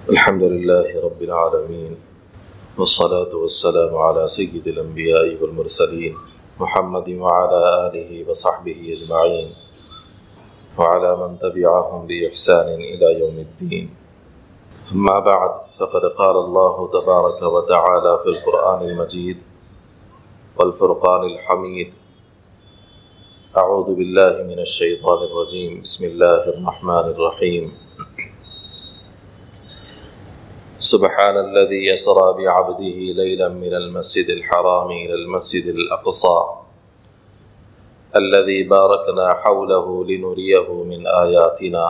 الحمد لله رب العالمين، والصلاة والسلام على سيد الأنبياء والمرسلين محمد وعلى آله وصحبه أجمعين وعلى من تبعهم بإحسان إلى يوم الدين. أما بعد، فقد قال الله تبارك وتعالى في القرآن المجيد والفرقان الحميد: أعوذ بالله من الشيطان الرجيم، بسم الله الرحمن الرحيم. سبحان الذي يسرى بعبده ليلا من المسجد الحرام إلى المسجد الأقصى الذي باركنا حوله لنريه من آياتنا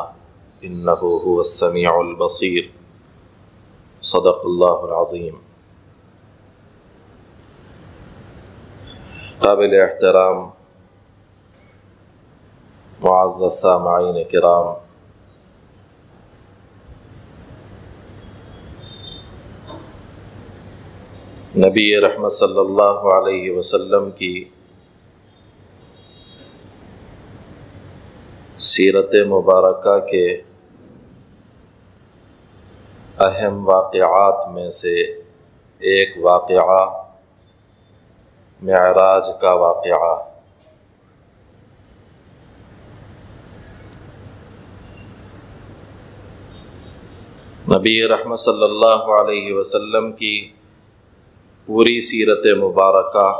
إنه هو السميع البصير. صدق الله العظيم. قابل احترام معزز سامعین کرام، نبی رحمت صلی اللہ علیہ وسلم کی سیرت مبارکہ کے اہم واقعات میں سے ایک واقعہ معراج کا واقعہ. نبی رحمت صلی اللہ علیہ وسلم کی پوری سیرت مبارکہ،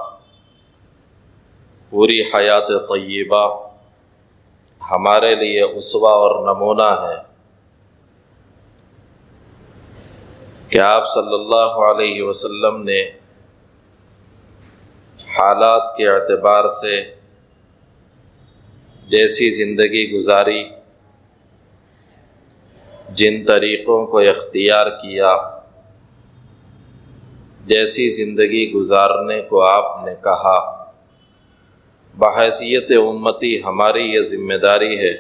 پوری حیات طیبہ ہمارے لیے اسوہ اور نمونہ ہے کہ آپ صلی اللہ علیہ وسلم نے حالات کے اعتبار سے جیسی زندگی گزاری، جن طریقوں کو اختیار کیا، جیسی زندگی گزارنے کو آپ نے کہا، بحیثیت امتی ہماری یہ ذمہ داری ہے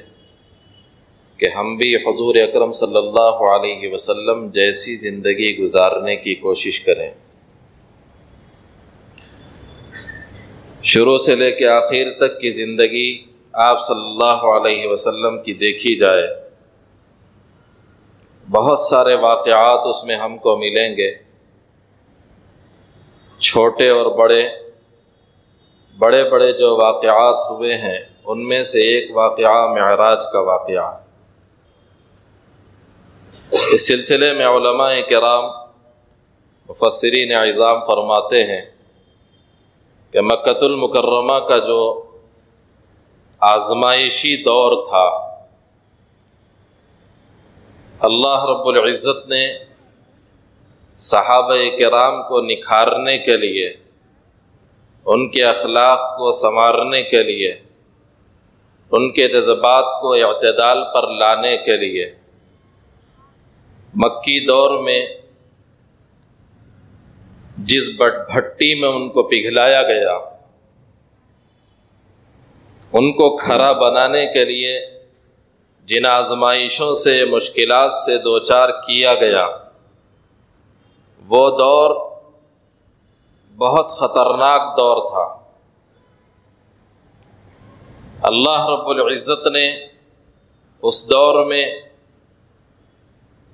کہ ہم بھی حضور اکرم صلی اللہ علیہ وسلم جیسی زندگی گزارنے کی کوشش کریں. شروع سے لے کے آخر تک کی زندگی آپ صلی اللہ علیہ وسلم کی دیکھی جائے، بہت سارے واقعات اس میں ہم کو ملیں گے، چھوٹے اور بڑے بڑے جو واقعات ہوئے ہیں ان میں سے ایک واقعہ معراج کا واقعہ. اس سلسلے میں علماء کرام مفسرین اعظام فرماتے ہیں کہ مکۃ المکرمہ کا جو آزمائشی دور تھا، اللہ رب العزت نے صحابہ کرام کو نکھارنے کے لیے، ان کے اخلاق کو سنوارنے کے لیے، ان کے جذبات کو اعتدال پر لانے کے لیے مکی دور میں جس بھٹی میں ان کو پگھلایا گیا، ان کو کھڑا بنانے کے لیے جن آزمائشوں سے، مشکلات سے دوچار کیا گیا، وہ دور بہت خطرناک دور تھا. اللہ رب العزت نے اس دور میں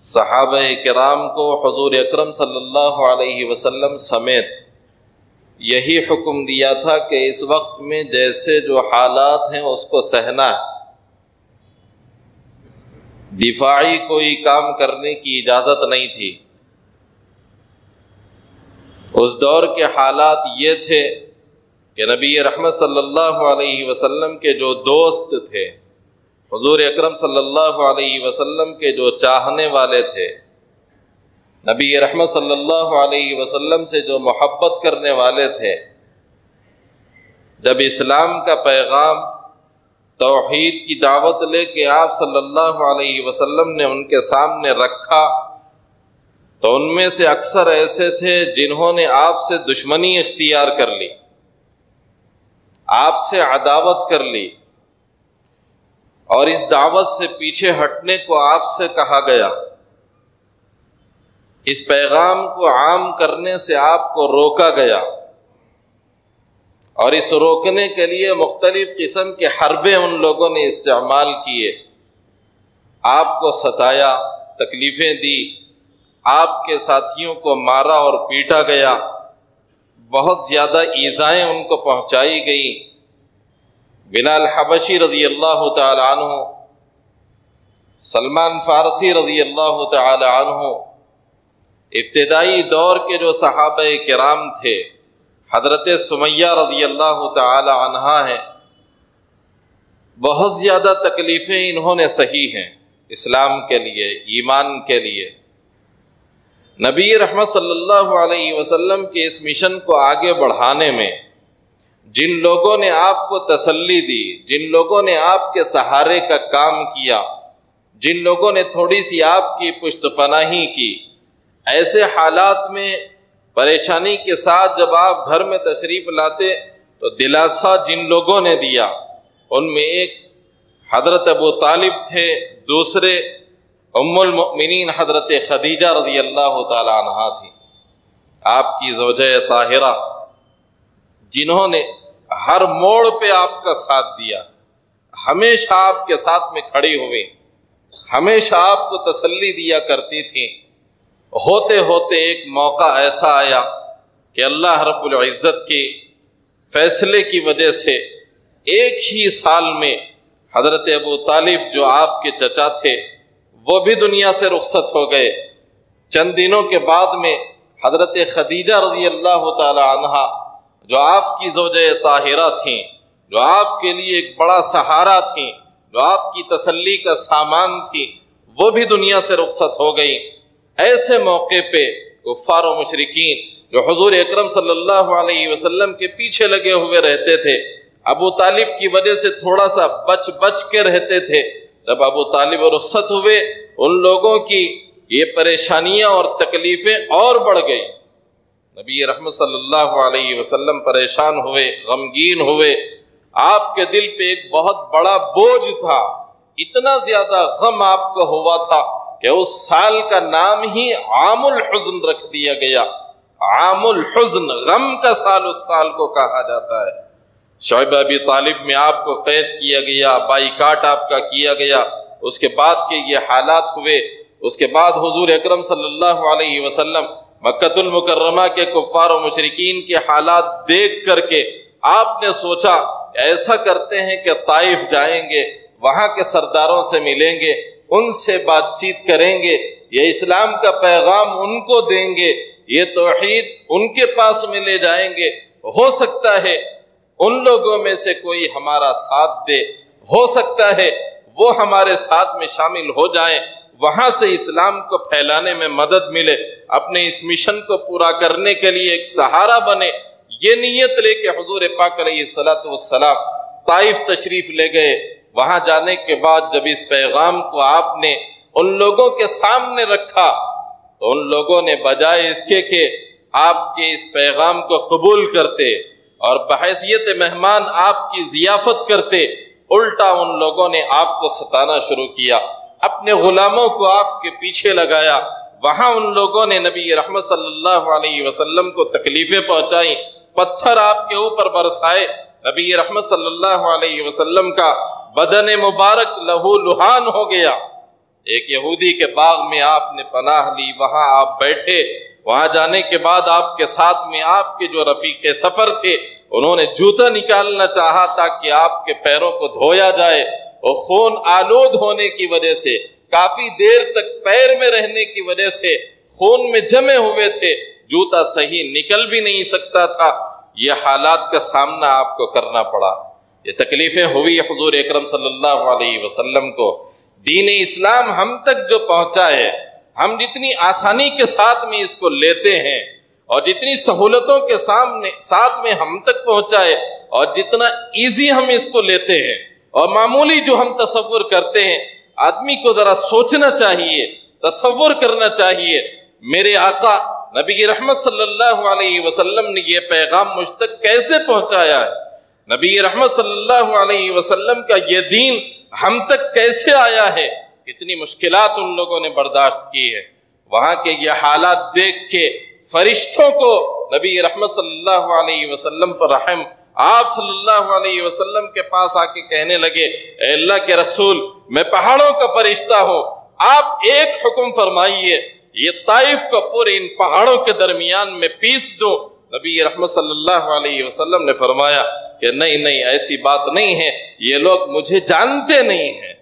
صحابہ کرام کو حضور اکرم صلی اللہ علیہ وسلم سمیت یہی حکم دیا تھا کہ اس وقت میں جیسے جو حالات ہیں اس کو سہنا ہے، دفاعی کوئی کام کرنے کی اجازت نہیں تھی. اس دور کے حالات یہ تھے کہ نبی رحمت صلی اللہ علیہ وسلم کے جو دوست تھے، حضور اکرم صلی اللہ علیہ وسلم کے جو چاہنے والے تھے، نبی رحمت صلی اللہ علیہ وسلم سے جو محبت کرنے والے تھے، جب اسلام کا پیغام، توحید کی دعوت لے کے آپ صلی اللہ علیہ وسلم نے ان کے سامنے رکھا، تو ان میں سے اکثر ایسے تھے جنہوں نے آپ سے دشمنی اختیار کر لی، آپ سے عداوت کر لی، اور اس دعوت سے پیچھے ہٹنے کو آپ سے کہا گیا، اس پیغام کو عام کرنے سے آپ کو روکا گیا، اور اس روکنے کے لیے مختلف قسم کے حربے ان لوگوں نے استعمال کیے، آپ کو ستایا، تکلیفیں دی، آپ کے ساتھیوں کو مارا اور پیٹا گیا، بہت زیادہ ایذائیں ان کو پہنچائی گئی۔ بلال حبشی رضی اللہ تعالی عنہ، سلمان فارسی رضی اللہ تعالی عنہ، ابتدائی دور کے جو صحابہ کرام تھے، حضرت سمیہ رضی اللہ تعالی عنہا ہیں، بہت زیادہ تکلیفیں انہوں نے سہی ہیں اسلام کے لیے، ایمان کے لیے۔ نبی رحمت صلی اللہ علیہ وسلم کے اس مشن کو آگے بڑھانے میں جن لوگوں نے آپ کو تسلی دی، جن لوگوں نے آپ کے سہارے کا کام کیا، جن لوگوں نے تھوڑی سی آپ کی پشت پناہی کی، ایسے حالات میں پریشانی کے ساتھ جب آپ گھر میں تشریف لاتے تو دلاسا جن لوگوں نے دیا، ان میں ایک حضرت ابو طالب تھے، دوسرے ام المؤمنین حضرت خدیجہ رضی اللہ تعالی عنہا تھی، آپ کی زوجہ طاہرہ، جنہوں نے ہر موڑ پہ آپ کا ساتھ دیا، ہمیشہ آپ کے ساتھ میں کھڑی ہوئی، ہمیشہ آپ کو تسلی دیا کرتی تھیں۔ ہوتے ہوتے ایک موقع ایسا آیا کہ اللہ رب العزت کے فیصلے کی وجہ سے ایک ہی سال میں حضرت ابو طالب جو آپ کے چچا تھے وہ بھی دنیا سے رخصت ہو گئے۔ چند دنوں کے بعد میں حضرت خدیجہ رضی اللہ تعالی عنہا، جو آپ کی زوجہ طاہرہ تھیں، جو آپ کے لیے ایک بڑا سہارا تھیں، جو آپ کی تسلی کا سامان تھی، وہ بھی دنیا سے رخصت ہو گئی۔ ایسے موقع پہ کفار و مشرکین جو حضور اکرم صلی اللہ علیہ وسلم کے پیچھے لگے ہوئے رہتے تھے، ابو طالب کی وجہ سے تھوڑا سا بچ کے رہتے تھے۔ جب ابو طالب رخصت ہوئے، ان لوگوں کی یہ پریشانیاں اور تکلیفیں اور بڑھ گئی۔ نبی رحمت صلی اللہ علیہ وسلم پریشان ہوئے، غمگین ہوئے، آپ کے دل پہ ایک بہت بڑا بوجھ تھا، اتنا زیادہ غم آپ کو ہوا تھا کہ اس سال کا نام ہی عام الحزن رکھ دیا گیا۔ عام الحزن، غم کا سال اس سال کو کہا جاتا ہے۔ شعیب ابی طالب میں آپ کو قید کیا گیا، بائیکاٹ آپ کا کیا گیا، اس کے بعد کے یہ حالات ہوئے۔ اس کے بعد حضور اکرم صلی اللہ علیہ وسلم مکہ المکرمہ کے کفار و مشرکین کے حالات دیکھ کر کے آپ نے سوچا کہ ایسا کرتے ہیں کہ طائف جائیں گے، وہاں کے سرداروں سے ملیں گے، ان سے بات چیت کریں گے، یہ اسلام کا پیغام ان کو دیں گے، یہ توحید ان کے پاس میں لے جائیں گے، ہو سکتا ہے ان لوگوں میں سے کوئی ہمارا ساتھ دے، ہو سکتا ہے وہ ہمارے ساتھ میں شامل ہو جائیں، وہاں سے اسلام کو پھیلانے میں مدد ملے، اپنے اس مشن کو پورا کرنے کے لیے ایک سہارا بنے۔ یہ نیت لے کے حضور پاک علیہ السلام طائف تشریف لے گئے۔ وہاں جانے کے بعد جب اس پیغام کو آپ نے ان لوگوں کے سامنے رکھا تو ان لوگوں نے بجائے اس کے کہ آپ کے اس پیغام کو قبول کرتے اور بحیثیت مہمان آپ کی ضیافت کرتے، الٹا ان لوگوں نے آپ کو ستانا شروع کیا، اپنے غلاموں کو آپ کے پیچھے لگایا۔ وہاں ان لوگوں نے نبی رحمت صلی اللہ علیہ وسلم کو تکلیفیں پہنچائیں، پتھر آپ کے اوپر برسائے، نبی رحمت صلی اللہ علیہ وسلم کا بدن مبارک لہو لہان ہو گیا۔ ایک یہودی کے باغ میں آپ نے پناہ لی، وہاں آپ بیٹھے۔ وہاں جانے کے بعد آپ کے ساتھ میں آپ کے جو رفیق سفر تھے، انہوں نے جوتا نکالنا چاہا تاکہ آپ کے پیروں کو دھویا جائے، اور خون آلود ہونے کی وجہ سے، کافی دیر تک پیر میں رہنے کی وجہ سے خون میں جمے ہوئے تھے، جوتا صحیح نکل بھی نہیں سکتا تھا۔ یہ حالات کا سامنا آپ کو کرنا پڑا، یہ تکلیفیں ہوئی حضور اکرم صلی اللہ علیہ وسلم کو۔ دین اسلام ہم تک جو پہنچا ہے، ہم جتنی آسانی کے ساتھ میں اس کو لیتے ہیں اور جتنی سہولتوں کے ساتھ میں ہم تک پہنچا ہے، اور جتنا ایزی ہم اس کو لیتے ہیں اور معمولی جو ہم تصور کرتے ہیں، آدمی کو ذرا سوچنا چاہیے، تصور کرنا چاہیے۔ میرے آقا نبی رحمت صلی اللہ علیہ وسلم نے یہ پیغام مجھ تک کیسے پہنچایا ہے، نبی رحمت صلی اللہ علیہ وسلم کا یہ دین ہم تک کیسے آیا ہے، کتنی مشکلات ان لوگوں نے برداشت کی ہے۔ وہاں کے یہ حالات دیکھ کے فرشتوں کو نبی رحمت صلی اللہ علیہ وسلم پر رحم، آپ صلی اللہ علیہ وسلم کے پاس آ کے کہنے لگے، اے اللہ کے رسول، میں پہاڑوں کا فرشتہ ہوں، آپ ایک حکم فرمائیے یہ طائف کو پورے ان پہاڑوں کے درمیان میں پیس دوں۔ نبی رحمت صلی اللہ علیہ وسلم نے فرمایا کہ نہیں نہیں، ایسی بات نہیں ہے، یہ لوگ مجھے جانتے نہیں ہیں،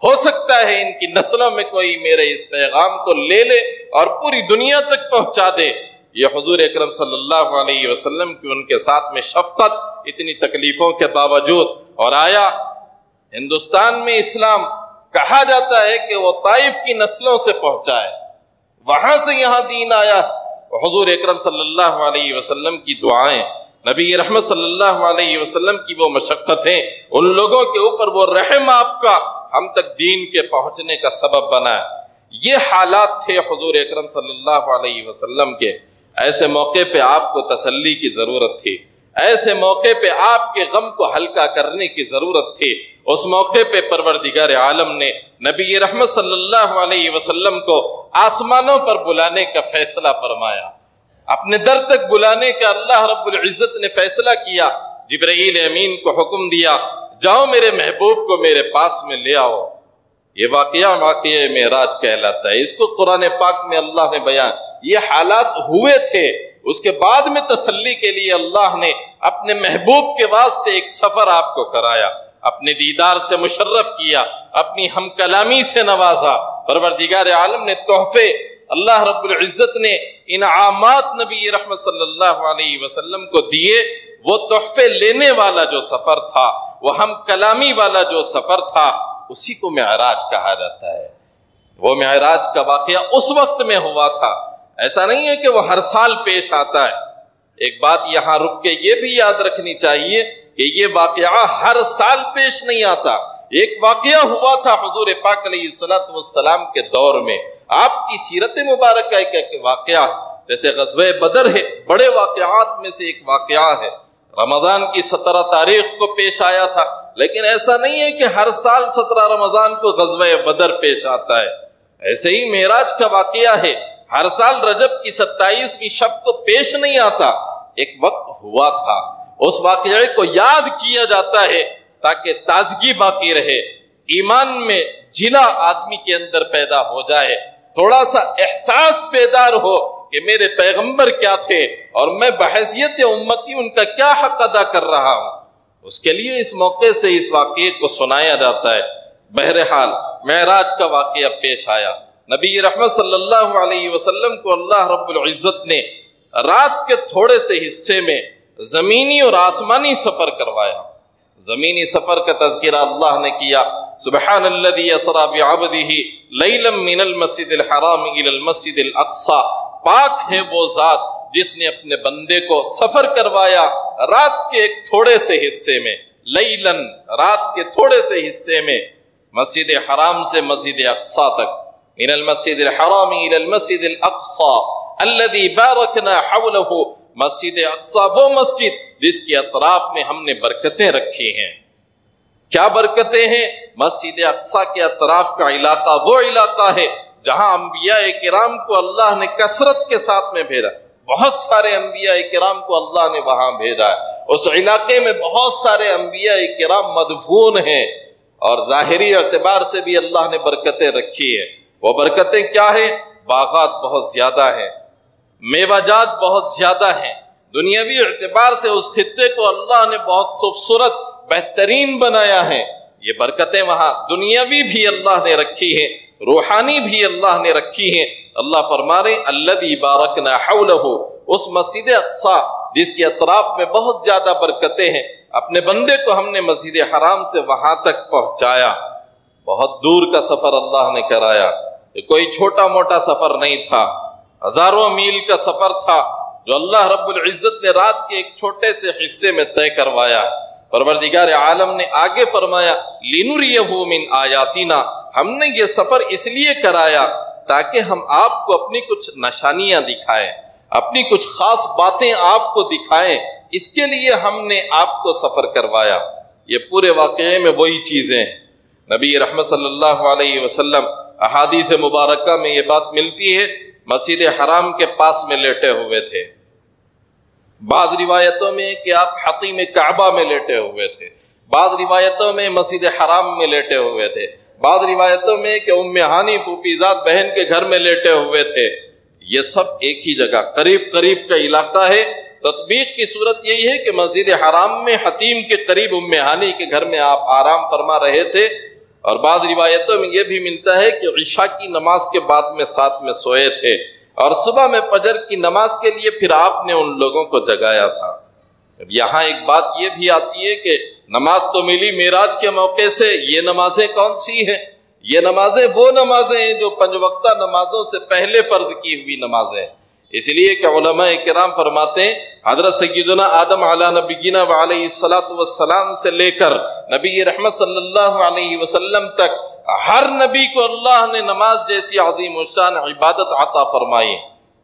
ہو سکتا ہے ان کی نسلوں میں کوئی میرے اس پیغام کو لے لے اور پوری دنیا تک پہنچا دے۔ یہ حضور اکرم صلی اللہ علیہ وسلم کی ان کے ساتھ میں شفقت، اتنی تکلیفوں کے باوجود۔ اور آیا ہندوستان میں اسلام، کہا جاتا ہے کہ وہ طائف کی نسلوں سے پہنچا ہے، وہاں سے یہاں دین آیا۔ حضور اکرم صلی اللہ علیہ وسلم کی دعائیں، نبی رحمت صلی اللہ علیہ وسلم کی وہ مشقتیں، ان لوگوں کے اوپر وہ رحم آپ کا ہم تک دین کے پہنچنے کا سبب بنا ہے۔ یہ حالات تھے حضور اکرم صلی اللہ علیہ وسلم کے۔ ایسے موقع پہ آپ کو تسلی کی ضرورت تھی، ایسے موقع پہ آپ کے غم کو ہلکا کرنے کی ضرورت تھی۔ اس موقع پہ پروردگار عالم نے نبی رحمت صلی اللہ علیہ وسلم کو آسمانوں پر بلانے کا فیصلہ فرمایا، اپنے در تک بلانے کا اللہ رب العزت نے فیصلہ کیا۔ جبرائیل امین کو حکم دیا، جاؤ میرے محبوب کو میرے پاس میں لے آؤ۔ یہ واقعہ معراج کہلاتا ہے، اس کو قرآن پاک میں اللہ نے بیان، یہ حالات ہوئے تھے، اس کے بعد میں تسلی کے لیے اللہ نے اپنے محبوب کے واسطے ایک سفر آپ کو کرایا، اپنے دیدار سے مشرف کیا، اپنی ہم کلامی سے نوازا۔ پروردگار عالم نے تحفے، اللہ رب العزت نے انعامات نبی رحمت صلی اللہ علیہ وسلم کو دیے۔ وہ تحفے لینے والا جو سفر تھا، وہ ہم کلامی والا جو سفر تھا، اسی کو معراج کہا جاتا ہے۔ وہ معراج کا واقعہ اس وقت میں ہوا تھا، ایسا نہیں ہے کہ وہ ہر سال پیش آتا ہے۔ ایک بات یہاں رک کے یہ بھی یاد رکھنی چاہیے کہ یہ واقعہ ہر سال پیش نہیں آتا۔ ایک واقعہ ہوا تھا حضور پاک علیہ السلام کے دور میں، آپ کی سیرت مبارکہ ایک واقعہ، جیسے غزوہ بدر ہے، بڑے واقعات میں سے ایک واقعہ ہے، رمضان کی 17 تاریخ کو پیش آیا تھا، لیکن ایسا نہیں ہے کہ ہر سال 17 رمضان کو غزوہ بدر پیش آتا ہے۔ ایسے ہی معراج کا واقعہ ہے، ہر سال رجب کی 27ویں شب کو پیش نہیں آتا، ایک وقت ہوا تھا، اس واقعے کو یاد کیا جاتا ہے تاکہ تازگی باقی رہے، ایمان میں جلا آدمی کے اندر پیدا ہو جائے، تھوڑا سا احساس بیدار ہو کہ میرے پیغمبر کیا تھے اور میں بحیثیت امتی ان کا کیا حق ادا کر رہا ہوں۔ اس کے لیے اس موقع سے اس واقعے کو سنایا جاتا ہے۔ بہرحال معراج کا واقعہ پیش آیا، نبی رحمت صلی اللہ علیہ وسلم کو اللہ رب العزت نے رات کے تھوڑے سے حصے میں زمینی اور آسمانی سفر کروایا۔ زمینی سفر کا تذکرہ اللہ نے کیا، سبحان الذی اسری بعبدہ لیلا من المسجد الحرام الی المسجد الاقصی، پاک ہے وہ ذات جس نے اپنے بندے کو سفر کروایا رات کے ایک تھوڑے سے حصے میں، لیلاً، رات کے تھوڑے سے حصے میں، مسجد حرام سے مسجد اقصی تک، من المسجد الحرام الی المسجد الاقصی الذی بارکنا حولہ، مسجد اقصی وہ مسجد جس کے اطراف میں ہم نے برکتیں رکھی ہیں۔ کیا برکتیں ہیں؟ مسجد اقصی کے اطراف کا علاقہ وہ علاقہ ہے جہاں انبیاء کرام کو اللہ نے کثرت کے ساتھ میں بھیجا، بہت سارے انبیاء کرام کو اللہ نے وہاں بھیجا ہے۔ اس علاقے میں بہت سارے انبیاء کرام مدفون ہیں، اور ظاہری اعتبار سے بھی اللہ نے برکتیں رکھی ہیں۔ وہ برکتیں کیا ہیں؟ باغات بہت زیادہ ہیں، میوہ جات بہت زیادہ ہیں، دنیاوی اعتبار سے اس خطے کو اللہ نے بہت خوبصورت بہترین بنایا ہے۔ یہ برکتیں وہاں دنیاوی بھی اللہ نے رکھی ہیں، روحانی بھی اللہ نے رکھی ہیں۔ اللہ فرما رہے الذی بارکنا حولہ، اس مسجد اقصی جس کے اطراف میں بہت زیادہ برکتیں ہیں، اپنے بندے کو ہم نے مسجد حرام سے وہاں تک پہنچایا۔ بہت دور کا سفر اللہ نے کرایا، یہ کوئی چھوٹا موٹا سفر نہیں تھا، ہزاروں میل کا سفر تھا جو اللہ رب العزت نے رات کے ایک چھوٹے سے حصے میں طے کروایا۔ پروردگار عالم نے آگے فرمایا لِنُرِيَهُ مِنْ آیاتنا، ہم نے یہ سفر اس لیے کرایا تاکہ ہم آپ کو اپنی کچھ نشانیاں دکھائیں، اپنی کچھ خاص باتیں آپ کو دکھائیں، اس کے لیے ہم نے آپ کو سفر کروایا۔ یہ پورے واقعے میں وہی چیزیں ہیں۔ نبی رحمت صلی اللہ علیہ وسلم احادیث مبارکہ میں یہ بات ملتی ہے، مسجد حرام کے پاس میں لیٹے ہوئے تھے، بعض روایتوں میں کہ آپ حطیم کعبہ میں لیٹے ہوئے تھے، بعض روایتوں میں مسجد حرام میں لیٹے ہوئے تھے، بعض روایتوں میں کہ ام ہانی پوپیزاد بہن کے گھر میں لیٹے ہوئے تھے. یہ سب ایک ہی جگہ قریب قریب کا علاقہ ہے. تطبیق کی صورت یہی ہے کہ مسجد حرام میں حتیم کے قریب ام ہانی کے گھر میں آپ آرام فرما رہے تھے. اور بعض روایتوں میں یہ بھی ملتا ہے کہ عشاء کی نماز کے بعد میں ساتھ میں سوئے تھے اور صبح میں فجر کی نماز کے لیے پھر آپ نے ان لوگوں کو جگایا تھا. اب یہاں ایک بات یہ بھی آتی ہے کہ نماز تو ملی معراج کے موقع سے، یہ نمازیں کون سی ہیں؟ یہ نمازیں وہ نمازیں ہیں جو 5 وقتہ نمازوں سے پہلے فرض کی ہوئی نمازیں. اس لیے کہ علماء کرام فرماتے ہیں حضرت سیدنا آدم علیہ نبینا وعلیہ السلام سے لے کر نبی رحمت صلی اللہ علیہ وسلم تک ہر نبی کو اللہ نے نماز جیسی عظیم الشان عبادت عطا فرمائی.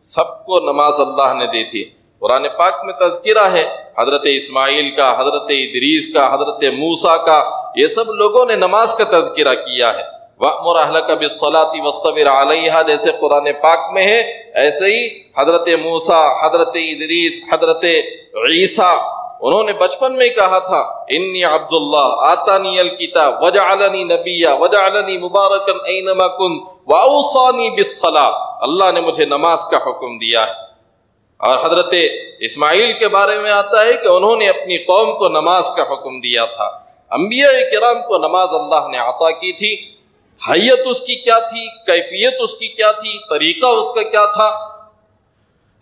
سب کو نماز اللہ نے دی تھی. قرآن پاک میں تذکرہ ہے حضرت اسماعیل کا، حضرت ادریس کا، حضرت موسیٰ کا، یہ سب لوگوں نے نماز کا تذکرہ کیا ہے. وَأْمُرْ أَهْلَكَ بِالصَّلَاةِ وَاسْطَبِرْ عَلَيْهَا جیسے قرآن پاک میں ہے، ایسے ہی حضرت موسیٰ، حضرت ادریس، حضرت عیسیٰ، انہوں نے بچپن میں کہا تھا انی عبد اللہ آتانی الکتاب وجعلنی نبیا وجعلنی مبارکا اینما کنت واوصانی بالصلاۃ، اللہ نے مجھے نماز کا حکم دیا ہے. اور حضرت اسماعیل کے بارے میں آتا ہے کہ انہوں نے اپنی قوم کو نماز کا حکم دیا تھا. انبیاء کرام کو نماز اللہ نے عطا کی تھی. حیت اس کی کیا تھی، کیفیت اس کی کیا تھی، طریقہ اس کا کیا تھا،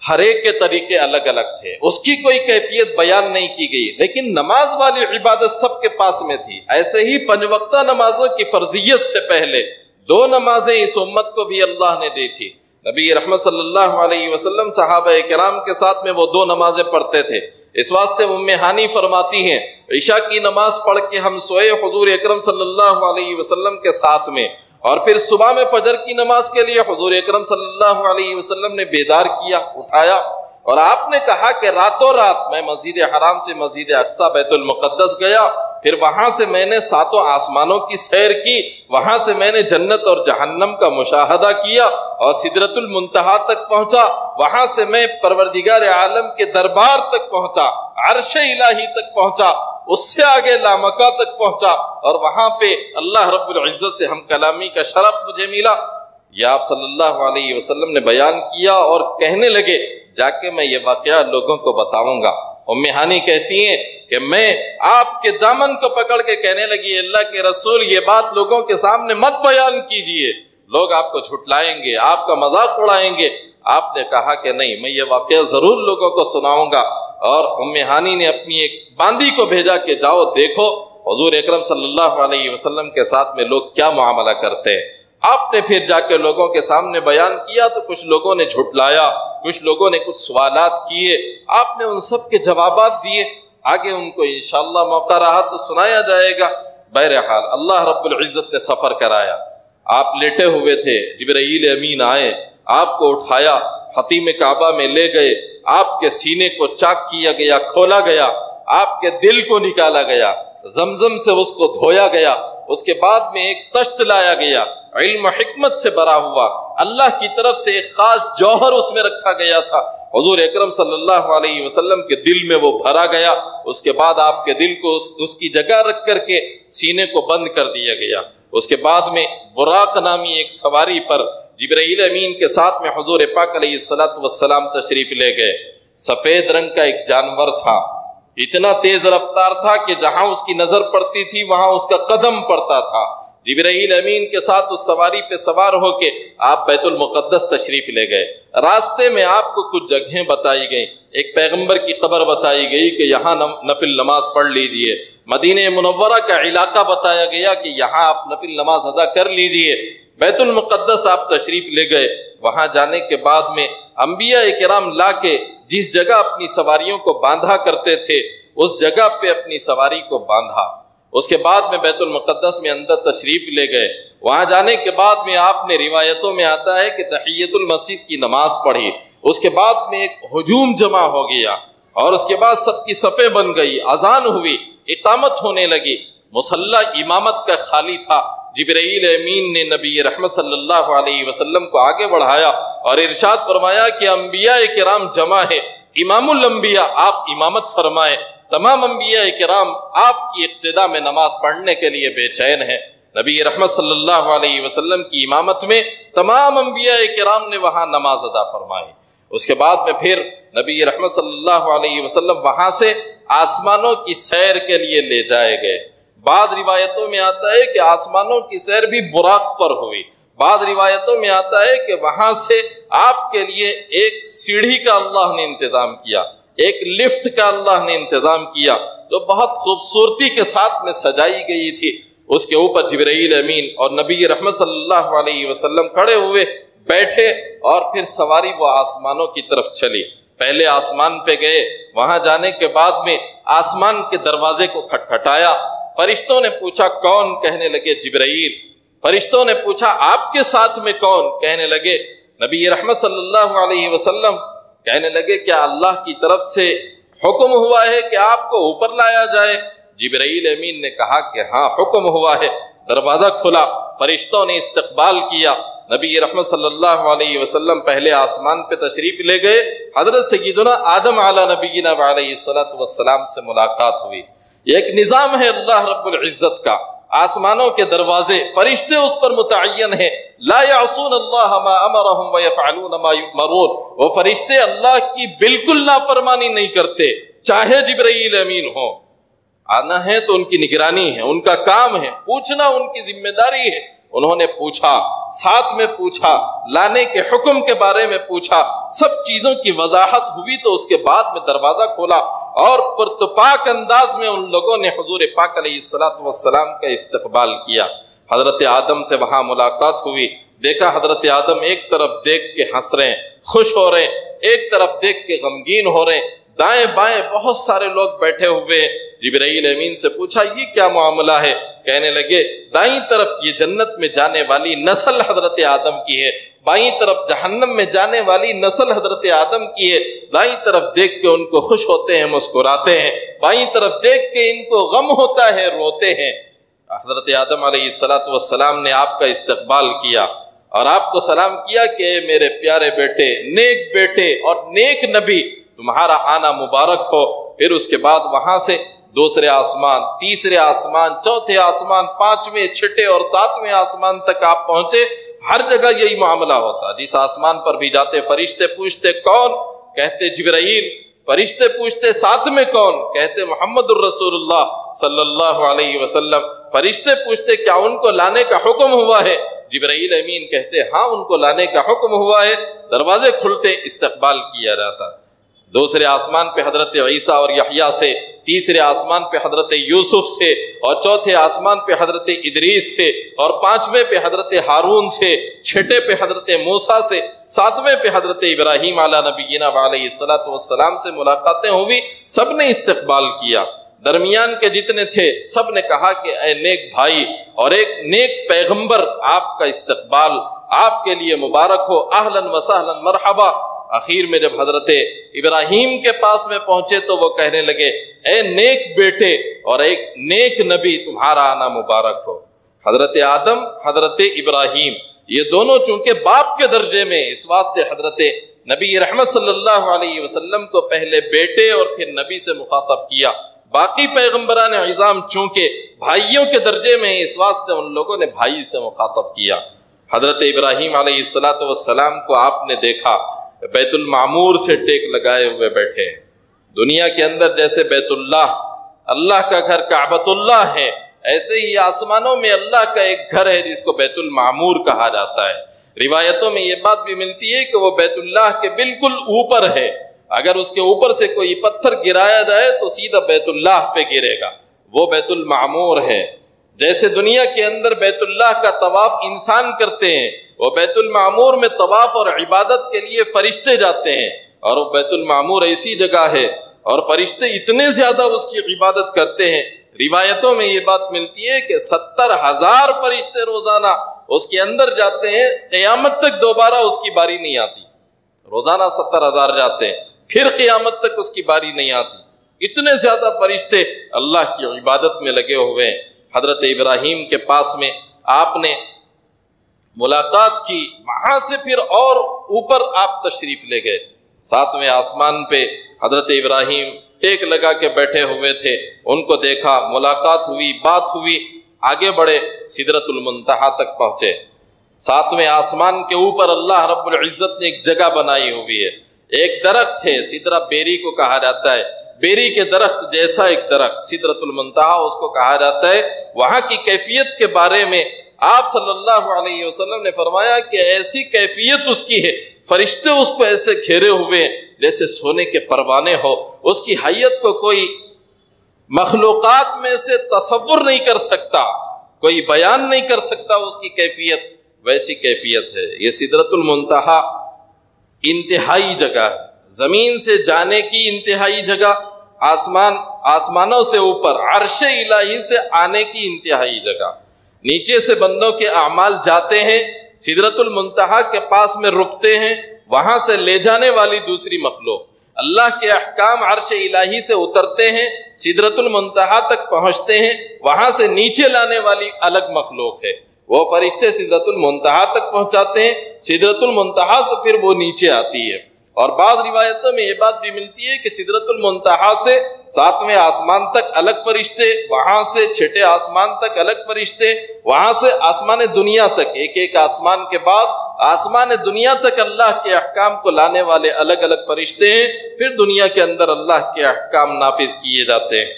ہر ایک کے طریقے الگ الگ تھے. اس کی کوئی کیفیت بیان نہیں کی گئی، لیکن نماز والی عبادت سب کے پاس میں تھی. ایسے ہی 5 وقتہ نمازوں کی فرضیت سے پہلے 2 نمازیں اس امت کو بھی اللہ نے دی تھی. نبی رحمت صلی اللہ علیہ وسلم صحابہ کرام کے ساتھ میں وہ 2 نمازیں پڑھتے تھے. اس واسطے ام ہانی فرماتی ہیں عشاء کی نماز پڑھ کے ہم سوئے حضور اکرم صلی اللہ علیہ وسلم کے ساتھ میں، اور پھر صبح میں فجر کی نماز کے لیے حضور اکرم صلی اللہ علیہ وسلم نے بیدار کیا، اٹھایا، اور آپ نے کہا کہ راتوں رات میں مسجد حرام سے مسجد اقصی بیت المقدس گیا، پھر وہاں سے میں نے 7 آسمانوں کی سیر کی، وہاں سے میں نے جنت اور جہنم کا مشاہدہ کیا اور سدرۃ المنتہا تک پہنچا، وہاں سے میں پروردگار عالم کے دربار تک پہنچا، عرش الہی تک پہنچا، اس سے آگے لامکہ تک پہنچا، اور وہاں پہ اللہ رب العزت سے ہم کلامی کا شرف مجھے ملا. یہ آپ صلی اللہ علیہ وسلم نے بیان کیا اور کہنے لگے جا کے میں یہ واقعہ لوگوں کو بتاؤں گا. ام ہانی کہتی ہیں کہ میں آپ کے دامن کو پکڑ کے کہنے لگی اللہ کے رسول یہ بات لوگوں کے سامنے مت بیان کیجئے، لوگ آپ کو جھٹلائیں گے، آپ کا مذاق اڑائیں گے. آپ نے کہا کہ نہیں، میں یہ واقعہ ضرور لوگوں کو سناؤں گا. اور ام ہانی نے اپنی ایک باندی کو بھیجا کہ جاؤ دیکھو حضور اکرم صلی اللہ علیہ وسلم کے ساتھ میں لوگ کیا معاملہ کرتے ہیں. آپ نے پھر جا کے لوگوں کے سامنے بیان کیا تو کچھ لوگوں نے جھٹلایا، کچھ لوگوں نے کچھ سوالات کیے، آپ نے ان سب کے جوابات دیے. آگے ان کو انشاءاللہ موقع رہا تو سنایا جائے گا. بہرحال اللہ رب العزت نے سفر کرایا. آپ لیٹے ہوئے تھے، جبرائیل امین آئے، آپ کو اٹھایا، حتیم کعبہ میں لے گئے، آپ کے سینے کو چاک کیا گیا، کھولا گیا، آپ کے دل کو نکالا گیا، زمزم سے اس کو دھویا گیا، اس کے بعد میں ایک تشت لایا گیا، علم و حکمت سے بھرا ہوا، اللہ کی طرف سے ایک خاص جوہر اس میں رکھا گیا تھا. حضور اکرم صلی اللہ علیہ وسلم کے دل میں وہ بھرا گیا. اس کے بعد آپ کے دل کو اس کی جگہ رکھ کر کے سینے کو بند کر دیا گیا. اس کے بعد میں براق نامی ایک سواری پر جبرائیل امین کے ساتھ میں حضور پاک علیہ السلام تشریف لے گئے. سفید رنگ کا ایک جانور تھا، اتنا تیز رفتار تھا کہ جہاں اس کی نظر پڑتی تھی وہاں اس کا قدم پڑتا تھا. جبرائیل امین کے ساتھ اس سواری پہ سوار ہو کے آپ بیت المقدس تشریف لے گئے. راستے میں آپ کو کچھ جگہیں بتائی گئیں. ایک پیغمبر کی قبر بتائی گئی کہ یہاں نفل نماز پڑھ لیجئے. مدینہ منورہ کا علاقہ بتایا گیا کہ یہاں آپ نفل نماز ادا کر لیجئے. بیت المقدس آپ تشریف لے گئے. وہاں جانے کے بعد میں انبیاء کرام لا کے جس جگہ اپنی سواریوں کو باندھا کرتے تھے اس جگہ پہ اپنی سواری کو باندھا. اس کے بعد میں بیت المقدس میں اندر تشریف لے گئے. وہاں جانے کے بعد میں آپ نے روایتوں میں آتا ہے کہ تحیۃ المسجد کی نماز پڑھی. اس کے بعد میں ایک ہجوم جمع ہو گیا اور اس کے بعد سب کی صفیں بن گئی، اذان ہوئی، اقامت ہونے لگی. مصلی امامت کا خالی تھا. جبرائیل امین نے نبی رحمت صلی اللہ علیہ وسلم کو آگے بڑھایا اور ارشاد فرمایا کہ انبیاء کرام جمع ہے، امام الانبیاء آپ امامت فرمائیں. تمام انبیاء کرام آپ کی اقتداء میں نماز پڑھنے کے لیے بے چین ہیں. نبی رحمت صلی اللہ علیہ وسلم کی امامت میں تمام انبیاء کرام نے وہاں نماز ادا فرمائی۔ اس کے بعد میں پھر نبی رحمت صلی اللہ علیہ وسلم وہاں سے آسمانوں کی سیر کے لیے لے جائے گئے۔ بعض روایتوں میں آتا ہے کہ آسمانوں کی سیر بھی براق پر ہوئی، بعض روایتوں میں آتا ہے کہ وہاں سے آپ کے لیے ایک سیڑھی کا اللہ نے انتظام کیا، ایک لفٹ کا اللہ نے انتظام کیا جو بہت خوبصورتی کے ساتھ میں سجائی گئی تھی۔ اس کے اوپر جبرائیل امین اور نبی رحمت صلی اللہ علیہ وسلم کھڑے ہوئے، بیٹھے، اور پھر سواری وہ آسمانوں کی طرف چلی۔ پہلے آسمان پہ گئے، وہاں جانے کے بعد میں آسمان کے دروازے کو کھٹکھٹایا۔ فرشتوں نے پوچھا کون؟ کہنے لگے جبرائیل۔ فرشتوں نے پوچھا آپ کے ساتھ میں کون؟ کہنے لگے نبی رحمت صلی اللہ علیہ وسلم۔ کہنے لگے کیا اللہ کی طرف سے حکم ہوا ہے کہ آپ کو اوپر لایا جائے؟ جبرائیل امین نے کہا کہ ہاں حکم ہوا ہے۔ دروازہ کھلا، فرشتوں نے استقبال کیا۔ نبی رحمت صلی اللہ علیہ وسلم پہلے آسمان پہ تشریف لے گئے، حضرت سیدنا آدم علی نبینا علیہ السلام سے ملاقات ہوئی۔ یہ ایک نظام ہے اللہ رب العزت کا، آسمانوں کے دروازے، فرشتے اس پر متعین ہیں، لا یعصون اللہ ما امرهم ویفعلون ما یؤمرون۔ وہ فرشتے اللہ کی بالکل نافرمانی نہیں کرتے، چاہے جبرائیل امین ہو۔ آنا ہے تو ان کی نگرانی ہے، ان کا کام ہے، پوچھنا ان کی ذمہ داری ہے۔ انہوں نے پوچھا، ساتھ میں پوچھا، لانے کے حکم کے بارے میں پوچھا، سب چیزوں کی وضاحت ہوئی تو اس کے بعد میں دروازہ کھولا اور پرتپاک انداز میں ان لوگوں نے حضور پاک علیہ السلام کا استقبال کیا۔ حضرت آدم سے وہاں ملاقات ہوئی، دیکھا حضرت آدم ایک طرف دیکھ کے ہنس رہے ہیں، خوش ہو رہے ہیں، ایک طرف دیکھ کے غمگین ہو رہے ہیں، دائیں بائیں بہت سارے لوگ بیٹھے ہوئے ہیں۔ جبرائیل امین سے پوچھا یہ کیا معاملہ ہے؟ کہنے لگے دائیں طرف یہ جنت میں جانے والی نسل حضرت آدم کی ہے، بائیں طرف جہنم میں جانے والی نسل حضرت آدم کی ہے۔ دائیں طرف دیکھ کے ان کو خوش ہوتے ہیں، مسکراتے ہیں، بائیں طرف دیکھ کے ان کو غم ہوتا ہے، روتے ہیں۔ حضرت آدم علیہ السلام نے آپ کا استقبال کیا اور آپ کو سلام کیا کہ اے میرے پیارے بیٹے اور نیک نبی، تمہارا آنا مبارک ہو۔ پھر اس کے بعد وہاں سے دوسرے آسمان، تیسرے آسمان، چوتھے آسمان، پانچویں، چھٹے اور ساتویں آسمان تک آپ پہنچے۔ ہر جگہ یہی معاملہ ہوتا، جس آسمان پر بھی جاتے فرشتے پوچھتے کون؟ کہتے جبرائیل۔ فرشتے پوچھتے ساتھ میں کون؟ کہتے محمد الرسول اللہ صلی اللہ علیہ وسلم۔ فرشتے پوچھتے کیا ان کو لانے کا حکم ہوا ہے؟ جبرائیل امین کہتے ہاں ان کو لانے کا حکم ہوا ہے۔ دروازے کھلتے، استقبال کیا جاتا۔ دوسرے آسمان پہ حضرت عیسیٰ اور یحییٰ سے، تیسرے آسمان پہ حضرت یوسف سے، اور چوتھے آسمان پہ حضرت ادریس سے، اور پانچویں پہ حضرت ہارون سے، چھٹے پہ حضرت موسیٰ سے، ساتویں پہ حضرت ابراہیم علیہ نبینا علیہ السلام سے ملاقاتیں ہوئی۔ سب نے استقبال کیا۔ درمیان کے جتنے تھے سب نے کہا کہ اے نیک بھائی اور ایک نیک پیغمبر، آپ کا استقبال آپ کے لیے مبارک ہو، اہلاً و سہلاً، مرحبا۔ آخر میں جب حضرت ابراہیم کے پاس میں پہنچے تو وہ کہنے لگے اے نیک بیٹے اور ایک نیک نبی، تمہارا آنا مبارک ہو۔ حضرت آدم، حضرت ابراہیم، یہ دونوں چونکہ باپ کے درجے میں، اس واسطے حضرت نبی رحمت صلی اللہ علیہ وسلم کو پہلے بیٹے اور پھر نبی سے مخاطب کیا۔ باقی پیغمبران عظام چونکہ بھائیوں کے درجے میں، اس واسطے ان لوگوں نے بھائی سے مخاطب کیا۔ حضرت ابراہیم علیہ السلام کو آپ نے دیکھا بیت المعمور سے ٹیک لگائے ہوئے بیٹھے ہیں۔ دنیا کے اندر جیسے بیت اللہ کا گھر کعبۃ اللہ ہے، ایسے ہی آسمانوں میں اللہ کا ایک گھر ہے جس کو بیت المعمور کہا جاتا ہے۔ روایتوں میں یہ بات بھی ملتی ہے کہ وہ بیت اللہ کے بالکل اوپر ہے، اگر اس کے اوپر سے کوئی پتھر گرایا جائے تو سیدھا بیت اللہ پہ گرے گا، وہ بیت المعمور ہے۔ جیسے دنیا کے اندر بیت اللہ کا طواف انسان کرتے ہیں، وہ بیت المعمور میں طواف اور عبادت کے لیے فرشتے جاتے ہیں، اور وہ بیت المعمور ایسی جگہ ہے اور فرشتے اتنے زیادہ اس کی عبادت کرتے ہیں۔ روایتوں میں یہ بات ملتی ہے کہ 70,000 فرشتے روزانہ اس کے اندر جاتے ہیں، قیامت تک دوبارہ اس کی باری نہیں آتی۔ روزانہ 70,000 جاتے ہیں، پھر قیامت تک اس کی باری نہیں آتی۔ اتنے زیادہ فرشتے اللہ کی عبادت میں لگے ہوئے ہیں۔ حضرت ابراہیم کے پاس میں آپ نے ملاقات کی، وہاں سے پھر اور اوپر آپ تشریف لے گئے۔ ساتویں آسمان پہ حضرت ابراہیم ٹیک لگا کے بیٹھے ہوئے تھے، ان کو دیکھا، ملاقات ہوئی، بات ہوئی۔ آگے بڑھے، سدرۃ المنتہا تک پہنچے۔ 7ویں آسمان کے اوپر اللہ رب العزت نے ایک جگہ بنائی ہوئی ہے، ایک درخت ہے، سدرہ بیری کو کہا جاتا ہے، بیری کے درخت جیسا ایک درخت سدرۃ المنتہا اس کو کہا جاتا ہے۔ وہاں کی کیفیت کے بارے میں آپ صلی اللہ علیہ وسلم نے فرمایا کہ ایسی کیفیت اس کی ہے، فرشتے اس کو ایسے گھیرے ہوئے ہیں جیسے سونے کے پروانے ہو، اس کی حیت کو کوئی مخلوقات میں سے تصور نہیں کر سکتا، کوئی بیان نہیں کر سکتا اس کی کیفیت، ویسی کیفیت ہے۔ یہ سدرۃ المنتہا انتہائی جگہ ہے، زمین سے جانے کی انتہائی جگہ، آسمانوں سے اوپر عرش الہی سے آنے کی انتہائی جگہ، نیچے سے بندوں کے اعمال جاتے ہیں، سدرۃ المنتہا کے پاس میں رکتے ہیں، وہاں سے لے جانے والی دوسری مخلوق، اللہ کے احکام عرش الہی سے اترتے ہیں، سدرۃ المنتہا تک پہنچتے ہیں، وہاں سے نیچے لانے والی الگ مخلوق ہے، وہ فرشتے سدرۃ المنتہا تک پہنچاتے ہیں، سدرۃ المنتہا سے پھر وہ نیچے آتی ہے۔ اور بعض روایتوں میں یہ بات بھی ملتی ہے کہ سدرۃ المنتہا سے 7ویں آسمان تک الگ فرشتے، وہاں سے 6 آسمان تک الگ فرشتے، وہاں سے آسمان دنیا تک، ایک آسمان کے بعد آسمان دنیا تک اللہ کے احکام کو لانے والے الگ الگ فرشتے ہیں، پھر دنیا کے اندر اللہ کے احکام نافذ کیے جاتے ہیں۔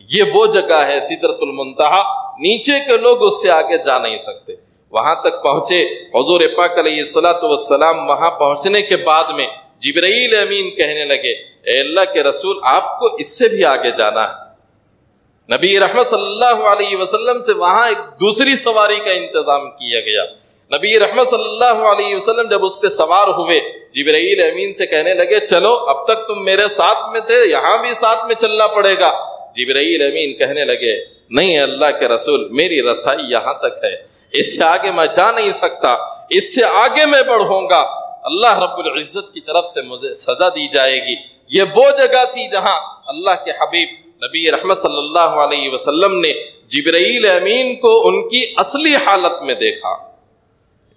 یہ وہ جگہ ہے سدرۃ المنتہا، نیچے کے لوگ اس سے آگے جا نہیں سکتے۔ وہاں تک پہنچے حضور پاک علیہ الصلوۃ والسلام، وہاں پہنچنے کے بعد میں جبرائیل امین کہنے لگے، اے اللہ کے رسول آپ کو اس سے بھی آگے جانا ہے۔ نبی رحمت صلی اللہ علیہ وسلم سے وہاں ایک دوسری سواری کا انتظام کیا گیا۔ نبی رحمت صلی اللہ علیہ وسلم جب اس پہ سوار ہوئے، جبرائیل امین سے کہنے لگے چلو، اب تک تم میرے ساتھ میں تھے، یہاں بھی ساتھ میں چلنا پڑے گا۔ جبرائیل امین کہنے لگے نہیں اللہ کے رسول، میری رسائی یہاں تک ہے، اس سے آگے میں جا نہیں سکتا، اس سے آگے میں بڑھوں گا اللہ رب العزت کی طرف سے مجھے سزا دی جائے گی۔ یہ وہ جگہ تھی جہاں اللہ کے حبیب نبی رحمت صلی اللہ علیہ وسلم نے جبرائیل امین کو ان کی اصلی حالت میں دیکھا۔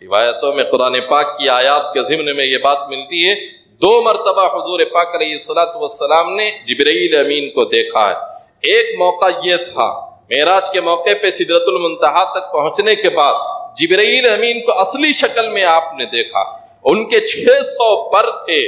روایتوں میں قرآن پاک کی آیات کے ضمن میں یہ بات ملتی ہے، 2 مرتبہ حضور پاک علیہ الصلوۃ والسلام نے جبرائیل امین کو دیکھا ہے۔ ایک موقع یہ تھا معراج کے موقع پہ سدرۃ المنتہا تک پہنچنے کے بعد جبرائیل امین کو اصلی شکل میں آپ نے دیکھا، ان کے 600 پر تھے،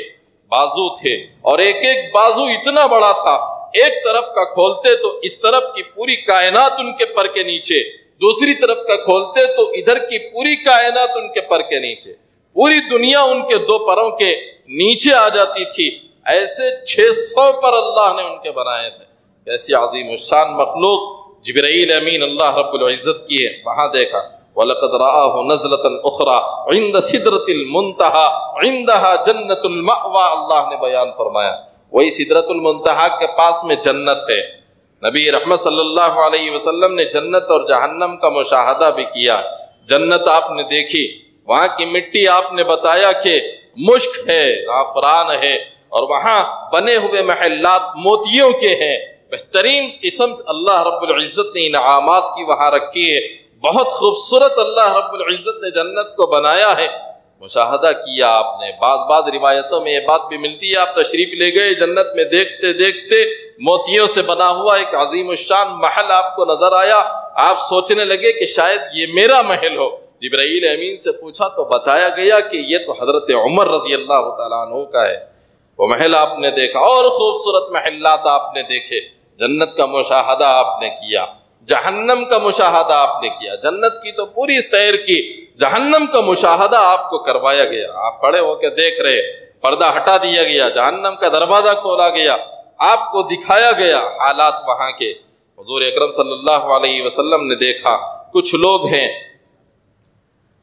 بازو تھے، اور ایک ایک بازو اتنا بڑا تھا، ایک طرف کا کھولتے تو اس طرف کی پوری کائنات ان کے پر کے نیچے، دوسری طرف کا کھولتے تو ادھر کی پوری کائنات ان کے پر کے نیچے، پوری دنیا ان کے 2 پروں کے نیچے آ جاتی تھی۔ ایسے 600 پر اللہ نے ان کے بنائے تھے۔ ایسی عظیم الشان مخلوق جبرائیل امین اللہ رب العزت کی ہے، وہاں دیکھا۔ وَلَقَدْ رَآهُ نَزْلَةً أُخْرَى عِنْدَ سِدْرَةِ الْمُنْتَهَى عِنْدَهَا جَنَّةُ الْمَأْوَى، اللہ نے بیان فرمایا وہی سدرۃ المنتہا کے پاس میں جنت ہے۔ نبی رحمت صلی اللہ علیہ وسلم نے جنت اور جہنم کا مشاہدہ بھی کیا۔ جنت آپ نے دیکھی، وہاں کی مٹی آپ نے بتایا کہ مشک ہے، زعفران ہے، اور وہاں بنے ہوئے محلات موتیوں کے ہیں، بہترین قسم اللہ رب العزت نے انعامات کی وہاں رکھی ہے۔ بہت خوبصورت اللہ رب العزت نے جنت کو بنایا ہے، مشاہدہ کیا آپ نے۔ بعض روایتوں میں یہ بات بھی ملتی ہے، آپ تشریف لے گئے جنت میں، دیکھتے دیکھتے موتیوں سے بنا ہوا ایک عظیم الشان محل آپ کو نظر آیا، آپ سوچنے لگے کہ شاید یہ میرا محل ہو۔ جبرائیل امین سے پوچھا تو بتایا گیا کہ یہ تو حضرت عمر رضی اللہ تعالیٰ عنہ کا ہے۔ وہ محل آپ نے دیکھا، اور خوبصورت محلات آپ نے دیکھے، جنت کا مشاہدہ آپ نے کیا، جہنم کا مشاہدہ آپ نے کیا۔ جنت کی تو پوری سیر کی، جہنم کا مشاہدہ آپ کو کروایا گیا، آپ کھڑے ہو کے دیکھ رہے، پردہ ہٹا دیا گیا، جہنم کا دروازہ کھولا گیا، آپ کو دکھایا گیا حالات وہاں کے۔ حضور اکرم صلی اللہ علیہ وسلم نے دیکھا کچھ لوگ ہیں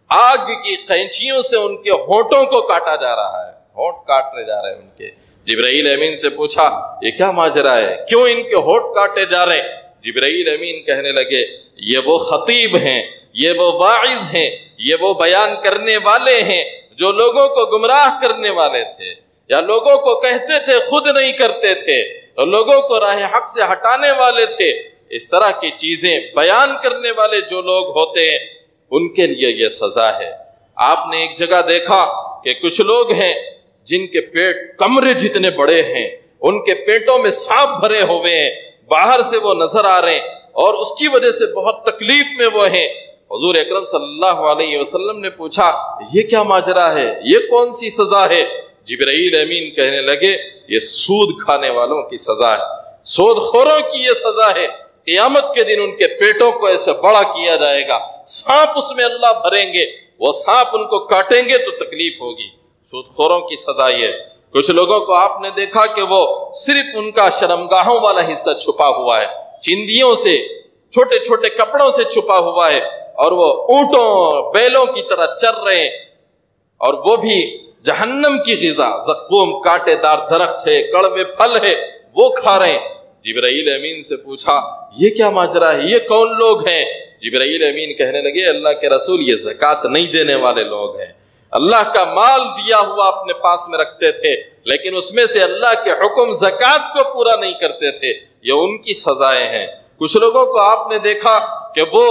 آگ کی قینچیوں سے ان کے ہونٹوں کو کاٹا جا رہا ہے، ہونٹ کاٹے جا رہے ہیں ان کے۔ جبرائیل امین سے پوچھا یہ کیا ماجرا ہے، کیوں ان کے ہونٹ کاٹے جا رہے ہیں؟ جبرائیل امین کہنے لگے یہ وہ خطیب ہیں، یہ وہ واعظ ہیں، یہ وہ بیان کرنے والے ہیں جو لوگوں کو گمراہ کرنے والے تھے، یا لوگوں کو کہتے تھے خود نہیں کرتے تھے، اور لوگوں کو راہ حق سے ہٹانے والے تھے۔ اس طرح کی چیزیں بیان کرنے والے جو لوگ ہوتے ہیں ان کے لیے یہ سزا ہے۔ آپ نے ایک جگہ دیکھا کہ کچھ لوگ ہیں جن کے پیٹ کمرے جتنے بڑے ہیں، ان کے پیٹوں میں سانپ بھرے ہوئے ہیں، باہر سے وہ نظر آ رہے ہیں، اور اس کی وجہ سے بہت تکلیف میں وہ ہیں۔ حضور اکرم صلی اللہ علیہ وسلم نے پوچھا یہ کیا ماجرا ہے، یہ کون سی سزا ہے؟ جبرائیل امین کہنے لگے یہ سود کھانے والوں کی سزا ہے، سود خوروں کی یہ سزا ہے، قیامت کے دن ان کے پیٹوں کو ایسے بڑا کیا جائے گا، سانپ اس میں اللہ بھریں گے، وہ سانپ ان کو کاٹیں گے تو تکلیف ہوگی۔ سود خوروں کی سزا یہ۔ کچھ لوگوں کو آپ نے دیکھا کہ وہ صرف ان کا شرمگاہوں والا حصہ چھپا ہوا ہے، چندیوں سے، چھوٹے چھوٹے کپڑوں سے چھپا ہوا ہے، اور وہ اونٹوں بیلوں کی طرح چر رہے ہیں، اور وہ بھی جہنم کی غذا، زقوم کانٹے دار درخت ہے، کڑوے پھل ہے، وہ کھا رہے ہیں۔ جبرائیل امین سے پوچھا یہ کیا ماجرا ہے، یہ کون لوگ ہیں؟ جبرائیل امین کہنے لگے اللہ کے رسول یہ زکوٰۃ نہیں دینے والے لوگ ہیں، اللہ کا مال دیا ہوا اپنے پاس میں رکھتے تھے لیکن اس میں سے اللہ کے حکم زکوٰۃ کو پورا نہیں کرتے تھے، یہ ان کی سزائیں ہیں۔ کچھ لوگوں کو آپ نے دیکھا کہ وہ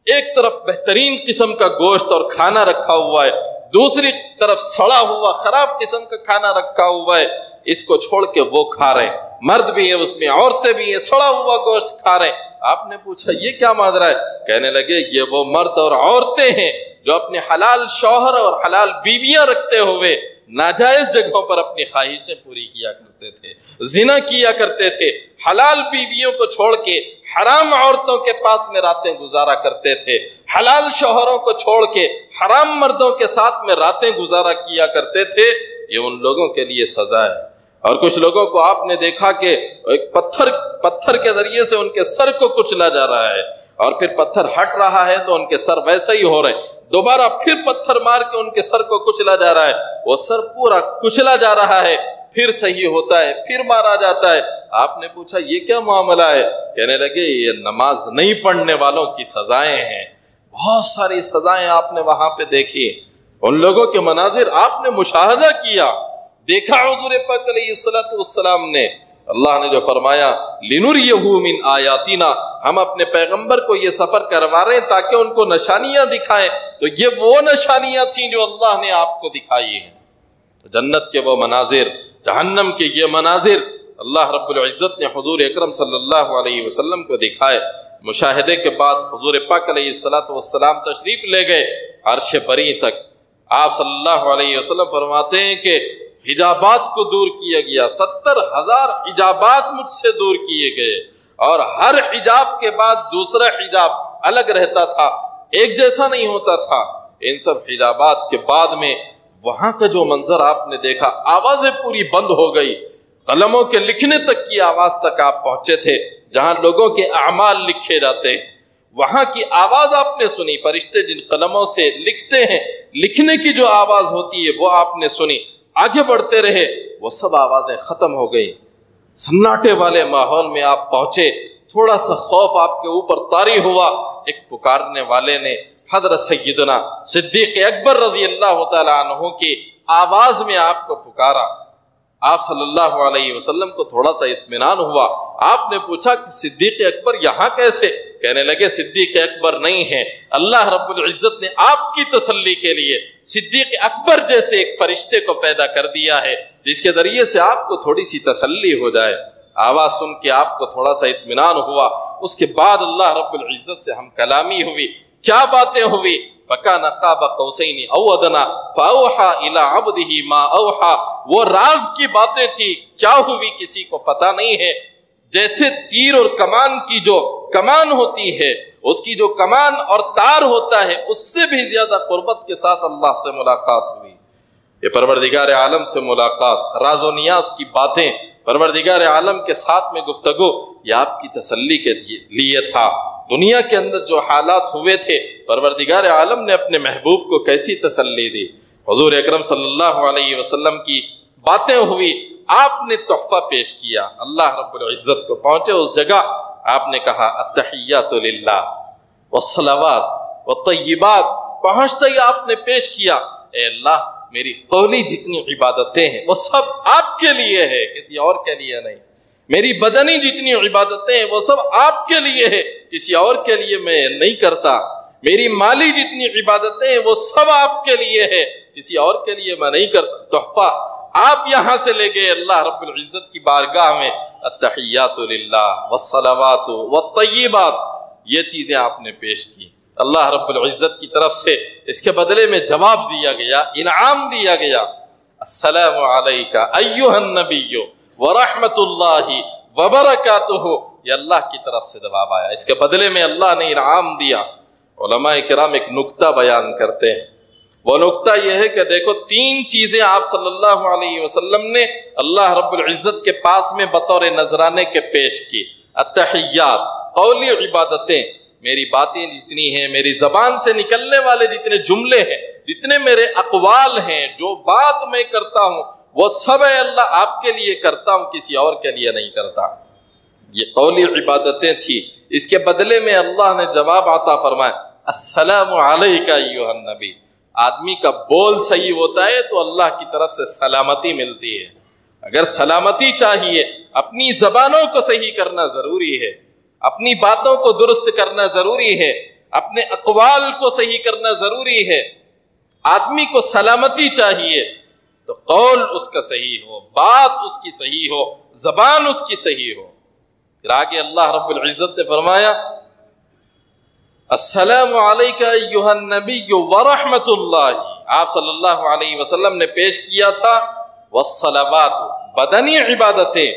ایک طرف بہترین قسم کا گوشت اور کھانا رکھا ہوا ہے، دوسری طرف سڑا ہوا خراب قسم کا کھانا رکھا ہوا ہے، اس کو چھوڑ کے وہ کھا رہے ہیں، مرد بھی ہے اس میں، عورتیں بھی ہیں، سڑا ہوا گوشت کھا رہے ہیں۔ آپ نے پوچھا یہ کیا ماجرا ہے؟ کہنے لگے یہ وہ مرد اور عورتیں ہیں جو اپنے حلال شوہر اور حلال بیویاں رکھتے ہوئے ناجائز جگہوں پر اپنی خواہشیں پوری کیا کرتے تھے، زنا کیا کرتے تھے، حلال بیویوں کو چھوڑ کے حرام عورتوں کے پاس میں راتیں گزارا کرتے تھے، حلال شوہروں کو چھوڑ کے حرام مردوں کے ساتھ میں راتیں گزارا کیا کرتے تھے، یہ ان لوگوں کے لیے سزا ہے۔ اور کچھ لوگوں کو آپ نے دیکھا کہ ایک پتھر کے ذریعے سے ان کے سر کو کچلا جا رہا ہے، اور پھر پتھر ہٹ رہا ہے تو ان کے سر ویسا ہی ہو رہے ہیں، دوبارہ پھر پتھر مار کے ان کے سر کو کچلا جا رہا ہے، وہ سر پورا کچلا جا رہا ہے، پھر صحیح ہوتا ہے، پھر مارا جاتا ہے۔ آپ نے پوچھا یہ کیا معاملہ ہے؟ کہنے لگے یہ نماز نہیں پڑھنے والوں کی سزائیں ہیں۔ بہت ساری سزائیں آپ نے وہاں پہ دیکھی، ان لوگوں کے مناظر آپ نے مشاہدہ کیا، دیکھا حضور پاک علیہ الصلوۃ والسلام نے، اللہ نے جو فرمایا لِنُرِيَهُ مِنْ آیاتنا، ہم اپنے پیغمبر کو یہ سفر کروا رہے ہیں تاکہ ان کو نشانیاں دکھائیں، تو یہ وہ نشانیاں تھیں جو اللہ نے آپ کو دکھائی ہیں۔ جنت کے وہ مناظر، جہنم کے یہ مناظر اللہ رب العزت نے حضور اکرم صلی اللہ علیہ وسلم کو دکھائے۔ مشاہدے کے بعد حضور پاک علیہ الصلوۃ والسلام تشریف لے گئے عرش بری تک۔ آپ صلی اللہ علیہ وسلم فرماتے ہیں کہ حجابات کو دور کیا گیا، 70,000 حجابات مجھ سے دور کیے گئے، اور ہر حجاب کے بعد دوسرا حجاب الگ رہتا تھا، ایک جیسا نہیں ہوتا تھا۔ ان سب حجابات کے بعد میں وہاں کا جو منظر آپ نے دیکھا، آوازیں پوری بند ہو گئی، قلموں کے لکھنے تک کی آواز تک آپ پہنچے تھے، جہاں لوگوں کے اعمال لکھے جاتے ہیں، وہاں کی آواز آپ نے سنی، فرشتے جن قلموں سے لکھتے ہیں، لکھنے کی جو آواز ہوتی ہے وہ آپ نے سنی۔ آگے بڑھتے رہے، وہ سب آوازیں ختم ہو گئی، سناٹے والے ماحول میں آپ پہنچے، تھوڑا سا خوف آپ کے اوپر طاری ہوا، ایک پکارنے والے نے حضرت سیدنا صدیق اکبر رضی اللہ تعالیٰ عنہ کی آواز میں آپ کو پکارا۔ آپ صلی اللہ علیہ وسلم کو تھوڑا سا اطمینان ہوا، آپ نے پوچھا کہ صدیق اکبر یہاں کیسے؟ کہنے لگے صدیق اکبر نہیں ہے، اللہ رب العزت نے آپ کی تسلی کے لیے صدیق اکبر جیسے ایک فرشتے کو پیدا کر دیا ہے جس کے ذریعے سے آپ کو تھوڑی سی تسلی ہو جائے۔ آواز سن کے آپ کو تھوڑا سا اطمینان ہوا۔ اس کے بعد اللہ رب العزت سے ہم کلامی ہوئی، کیا باتیں ہوئی؟ فَكَانَ قَابَ قَوْسَيْنِ أَوْ أَدْنَىٰ فَأَوْحَىٰ إِلَىٰ عَبْدِهِ مَا أَوْحَىٰ، وہ راز کی باتیں تھی، کیا ہوئی کسی کو پتہ نہیں ہے۔ جیسے تیر اور کمان کی جو کمان ہوتی ہے، اس کی جو کمان اور تار ہوتا ہے، اس سے بھی زیادہ قربت کے ساتھ اللہ سے ملاقات ہوئی۔ یہ پروردگار عالم سے ملاقات، راز و نیاز کی باتیں، پروردگار عالم کے ساتھ میں گفتگو، یہ آپ کی تسلی کے لیے تھا۔ دنیا کے اندر جو حالات ہوئے تھے، پروردگار عالم نے اپنے محبوب کو کیسی تسلی دی۔ حضور اکرم صلی اللہ علیہ وسلم کی باتیں ہوئی، آپ نے تحفہ پیش کیا، اللہ رب العزت کو پہنچے اس جگہ، آپ نے کہا التحیات للہ والصلوات والطیبات، پہنچتے ہی آپ نے پیش کیا، اے اللہ میری قولی جتنی عبادتیں ہیں وہ سب آپ کے لیے ہے، کسی اور کے لیے نہیں، میری بدنی جتنی عبادتیں ہیں وہ سب آپ کے لیے ہے، کسی اور کے لیے میں نہیں کرتا، میری مالی جتنی عبادتیں ہیں وہ سب آپ کے لیے ہے، کسی اور کے لیے میں نہیں کرتا۔ تحفہ آپ یہاں سے لے گئے اللہ رب العزت کی بارگاہ میں، التحیات للہ والصلوات والطیبات، یہ چیزیں آپ نے پیش کی اللہ رب العزت کی طرف سے، اس کے بدلے میں جواب دیا گیا، انعام دیا گیا، السلام علیکہ ایھا النبی ورحمۃ اللہ وبرکاتہ، یہ اللہ کی طرف سے جواب آیا، اس کے بدلے میں اللہ نے انعام دیا۔ علماء کرام ایک نکتہ بیان کرتے ہیں، وہ نکتہ یہ ہے کہ دیکھو 3 چیزیں آپ صلی اللہ علیہ وسلم نے اللہ رب العزت کے پاس میں بطور نذرانے کے پیش کی۔ التحیات، قولی عبادتیں، میری باتیں جتنی ہیں، میری زبان سے نکلنے والے جتنے جملے ہیں، جتنے میرے اقوال ہیں، جو بات میں کرتا ہوں وہ سب اللہ آپ کے لیے کرتا ہوں، کسی اور کے لیے نہیں کرتا۔ یہ قولی عبادتیں تھی، اس کے بدلے میں اللہ نے جواب عطا فرمایا، السلام علیکہ ایھا النبی۔ آدمی کا بول صحیح ہوتا ہے تو اللہ کی طرف سے سلامتی ملتی ہے۔ اگر سلامتی چاہیے، اپنی زبانوں کو صحیح کرنا ضروری ہے، اپنی باتوں کو درست کرنا ضروری ہے، اپنے اقوال کو صحیح کرنا ضروری ہے۔ آدمی کو سلامتی چاہیے تو قول اس کا صحیح ہو، بات اس کی صحیح ہو، زبان اس کی صحیح ہو۔ پھر آگے اللہ رب العزت نے فرمایا، السلام علیکہ ایھا النبی ورحمۃ اللہ، آپ صلی اللہ علیہ وسلم نے پیش کیا تھا والصلوات، بدنی عبادتیں،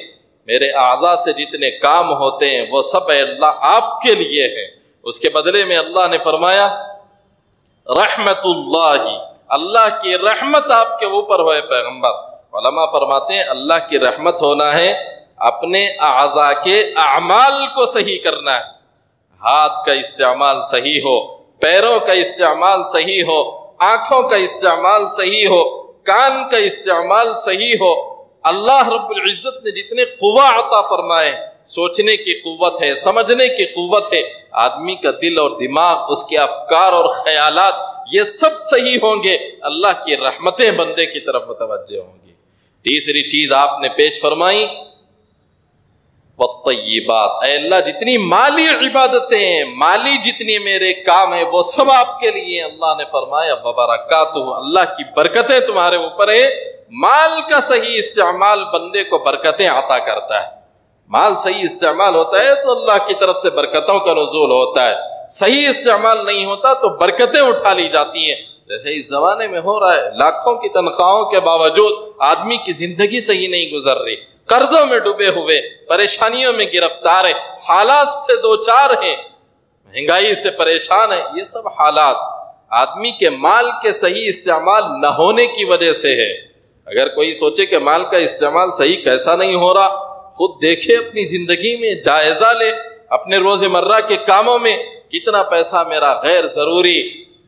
میرے اعضاء سے جتنے کام ہوتے ہیں وہ سب اللہ آپ کے لیے ہے۔ اس کے بدلے میں اللہ نے فرمایا رحمت اللہ، اللہ کی رحمت آپ کے اوپر ہوئے پیغمبر۔ علماء فرماتے ہیں اللہ کی رحمت ہونا ہے اپنے اعضاء کے اعمال کو صحیح کرنا ہے، ہاتھ کا استعمال صحیح ہو، پیروں کا استعمال صحیح ہو، آنکھوں کا استعمال صحیح ہو، کان کا استعمال صحیح ہو۔ اللہ رب العزت نے جتنے قوہ عطا فرمائے، سوچنے کی قوت ہے، سمجھنے کی قوت ہے، آدمی کا دل اور دماغ، اس کے افکار اور خیالات، یہ سب صحیح ہوں گے، اللہ کی رحمتیں بندے کی طرف متوجہ ہوں گی۔ تیسری چیز آپ نے پیش فرمائی والطیبات، اے اللہ جتنی مالی عبادتیں ہیں، مالی جتنی میرے کام ہیں وہ سب آپ کے لیے۔ اللہ نے فرمایا وبرکاتہ، اللہ کی برکتیں تمہارے اوپر ہیں۔ مال کا صحیح استعمال بندے کو برکتیں عطا کرتا ہے، مال صحیح استعمال ہوتا ہے تو اللہ کی طرف سے برکتوں کا نزول ہوتا ہے، صحیح استعمال نہیں ہوتا تو برکتیں اٹھا لی جاتی ہیں، جیسے اس زمانے میں ہو رہا ہے۔ لاکھوں کی تنخواہوں کے باوجود آدمی کی زندگی صحیح نہیں گزر رہی، قرضوں میں ڈوبے ہوئے، پریشانیوں میں گرفتار ہے، حالات سے دوچار ہیں، مہنگائی سے پریشان ہے۔ یہ سب حالات آدمی کے مال کے صحیح استعمال نہ ہونے کی وجہ سے ہے۔ اگر کوئی سوچے کہ مال کا استعمال صحیح کیسا نہیں ہو رہا، خود دیکھے اپنی زندگی میں، جائزہ لے اپنے روزمرہ کے کاموں میں، کتنا پیسہ میرا غیر ضروری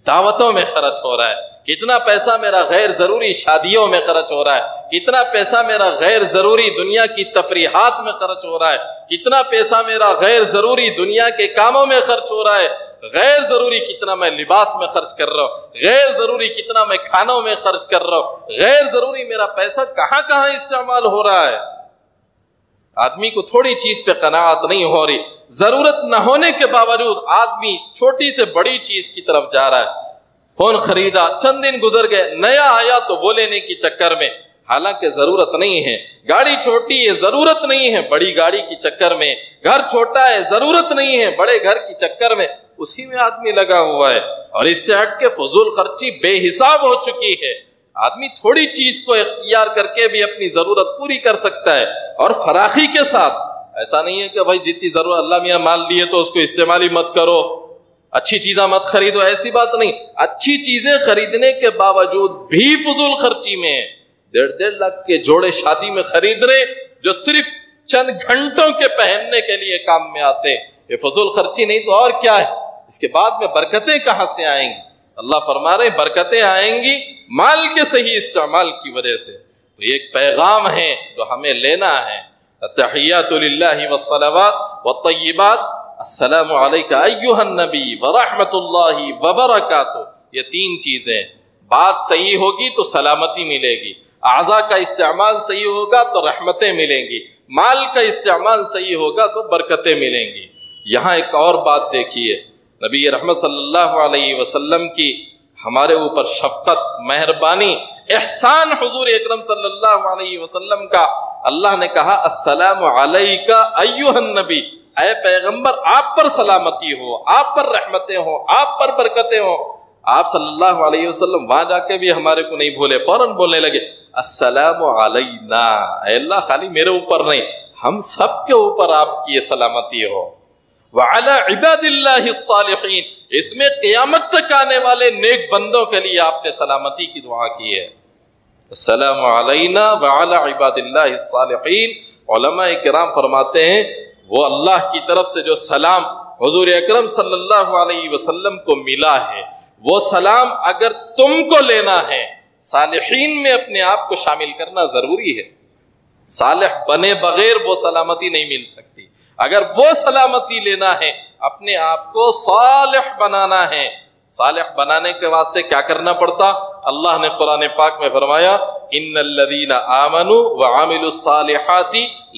دعوتوں میں خرچ ہو رہا ہے، کتنا پیسہ میرا غیر ضروری شادیوں میں خرچ ہو رہا ہے، کتنا پیسہ میرا غیر ضروری دنیا کی تفریحات میں خرچ ہو رہا ہے، کتنا پیسہ میرا غیر ضروری دنیا کے کاموں میں خرچ ہو رہا ہے، غیر ضروری کتنا میں لباس میں خرچ کر رہا ہوں، غیر ضروری کتنا میں کھانوں میں خرچ کر رہا ہوں، غیر ضروری میرا پیسہ کہاں کہاں استعمال ہو رہا ہے۔ آدمی کو تھوڑی چیز پہ قناعت نہیں ہو رہی، ضرورت نہ ہونے کے باوجود آدمی چھوٹی سے بڑی چیز کی طرف جا رہا ہے۔ فون خریدا، چند دن گزر گئے، نیا آیا تو وہ لینے کی چکر میں، حالانکہ ضرورت نہیں ہے۔ گاڑی چھوٹی ہے، ضرورت نہیں ہے، بڑی گاڑی کی چکر میں، گھر چھوٹا ہے، ضرورت نہیں ہے، بڑے گھر کی چکر میں، اسی میں آدمی لگا ہوا ہے، اور اس سے ہٹ کے فضول خرچی بے حساب ہو چکی ہے۔ آدمی تھوڑی چیز کو اختیار کر کے بھی اپنی ضرورت پوری کر سکتا ہے، اور فراخی کے ساتھ۔ ایسا نہیں ہے کہ بھائی جتنی ضرورت اللہ میاں مال دیے تو اس کو استعمال ہی مت کرو، اچھی چیزیں مت خریدو، ایسی بات نہیں۔ اچھی چیزیں خریدنے کے باوجود بھی فضول خرچی میں 1.5 لاکھ کے جوڑے شادی میں خرید رہے، جو صرف چند گھنٹوں کے پہننے کے لیے کام میں آتے، یہ فضول خرچی نہیں تو اور کیا ہے؟ اس کے بعد میں برکتیں کہاں سے آئیں گی؟ اللہ فرما رہے ہیں برکتیں آئیں گی مال کے صحیح استعمال کی وجہ سے۔ تو یہ ایک پیغام ہے جو ہمیں لینا ہے۔ التحیات للہ والصلوات والطیبات، السلام علیکہ ایھا النبی ورحمۃ اللہ وبرکاتہ، یہ 3 چیزیں۔ بات صحیح ہوگی تو سلامتی ملے گی، اعضاء کا استعمال صحیح ہوگا تو رحمتیں ملیں گی، مال کا استعمال صحیح ہوگا تو برکتیں ملیں گی۔ یہاں ایک اور بات دیکھیے، نبی رحمت صلی اللہ علیہ وسلم کی ہمارے اوپر شفقت، مہربانی، احسان حضور اکرم صلی اللہ علیہ وسلم کا۔ اللہ نے کہا السلام علیک ایھا النبی، اے پیغمبر آپ پر سلامتی ہو، آپ پر رحمتیں ہوں، آپ پر برکتیں ہوں۔ آپ صلی اللہ علیہ وسلم وہاں جا کے بھی ہمارے کو نہیں بھولے، فوراً بولنے لگے السلام علینا، اے اللہ خالی میرے اوپر نہیں، ہم سب کے اوپر آپ کی یہ سلامتی ہو۔ وعلی عباد اللہ الصالحین، اس میں قیامت تک آنے والے نیک بندوں کے لیے آپ نے سلامتی کی دعا کی ہے۔ السلام علینا وعلی عباد اللہ الصالحین۔ علماء کرام فرماتے ہیں وہ اللہ کی طرف سے جو سلام حضور اکرم صلی اللہ علیہ وسلم کو ملا ہے، وہ سلام اگر تم کو لینا ہے، صالحین میں اپنے آپ کو شامل کرنا ضروری ہے۔ صالح بنے بغیر وہ سلامتی نہیں مل سکتی۔ اگر وہ سلامتی لینا ہے، اپنے آپ کو صالح بنانا ہے۔ صالح بنانے کے واسطے کیا کرنا پڑتا؟ اللہ نے قرآن پاک میں فرمایا ان الذین آمنوا وعملوا الصالحات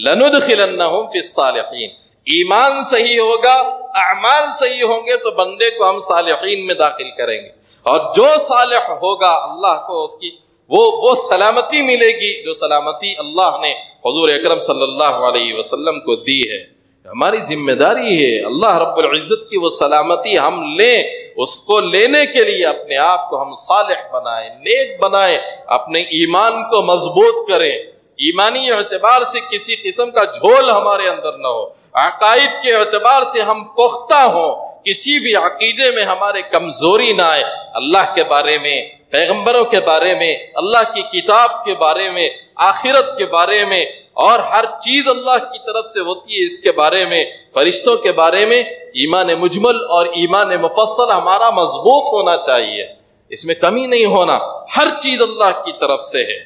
لندخلنہم فی الصالحین۔ ایمان صحیح ہوگا، اعمال صحیح ہوں گے تو بندے کو ہم صالحین میں داخل کریں گے، اور جو صالح ہوگا اللہ کو اس کی وہ سلامتی ملے گی جو سلامتی اللہ نے حضور اکرم صلی اللہ علیہ وسلم کو دی ہے۔ ہماری ذمہ داری ہے اللہ رب العزت کی وہ سلامتی ہم لیں، اس کو لینے کے لیے اپنے آپ کو ہم صالح بنائیں، نیک بنائیں، اپنے ایمان کو مضبوط کریں، ایمانی اعتبار سے کسی قسم کا جھول ہمارے اندر نہ ہو، عقائد کے اعتبار سے ہم پختہ ہوں، کسی بھی عقیدے میں ہمارے کمزوری نہ آئے، اللہ کے بارے میں، پیغمبروں کے بارے میں، اللہ کی کتاب کے بارے میں، آخرت کے بارے میں، اور ہر چیز اللہ کی طرف سے ہوتی ہے اس کے بارے میں، فرشتوں کے بارے میں ایمان مجمل اور ایمان مفصل ہمارا مضبوط ہونا چاہیے، اس میں کمی نہیں ہونا، ہر چیز اللہ کی طرف سے ہے۔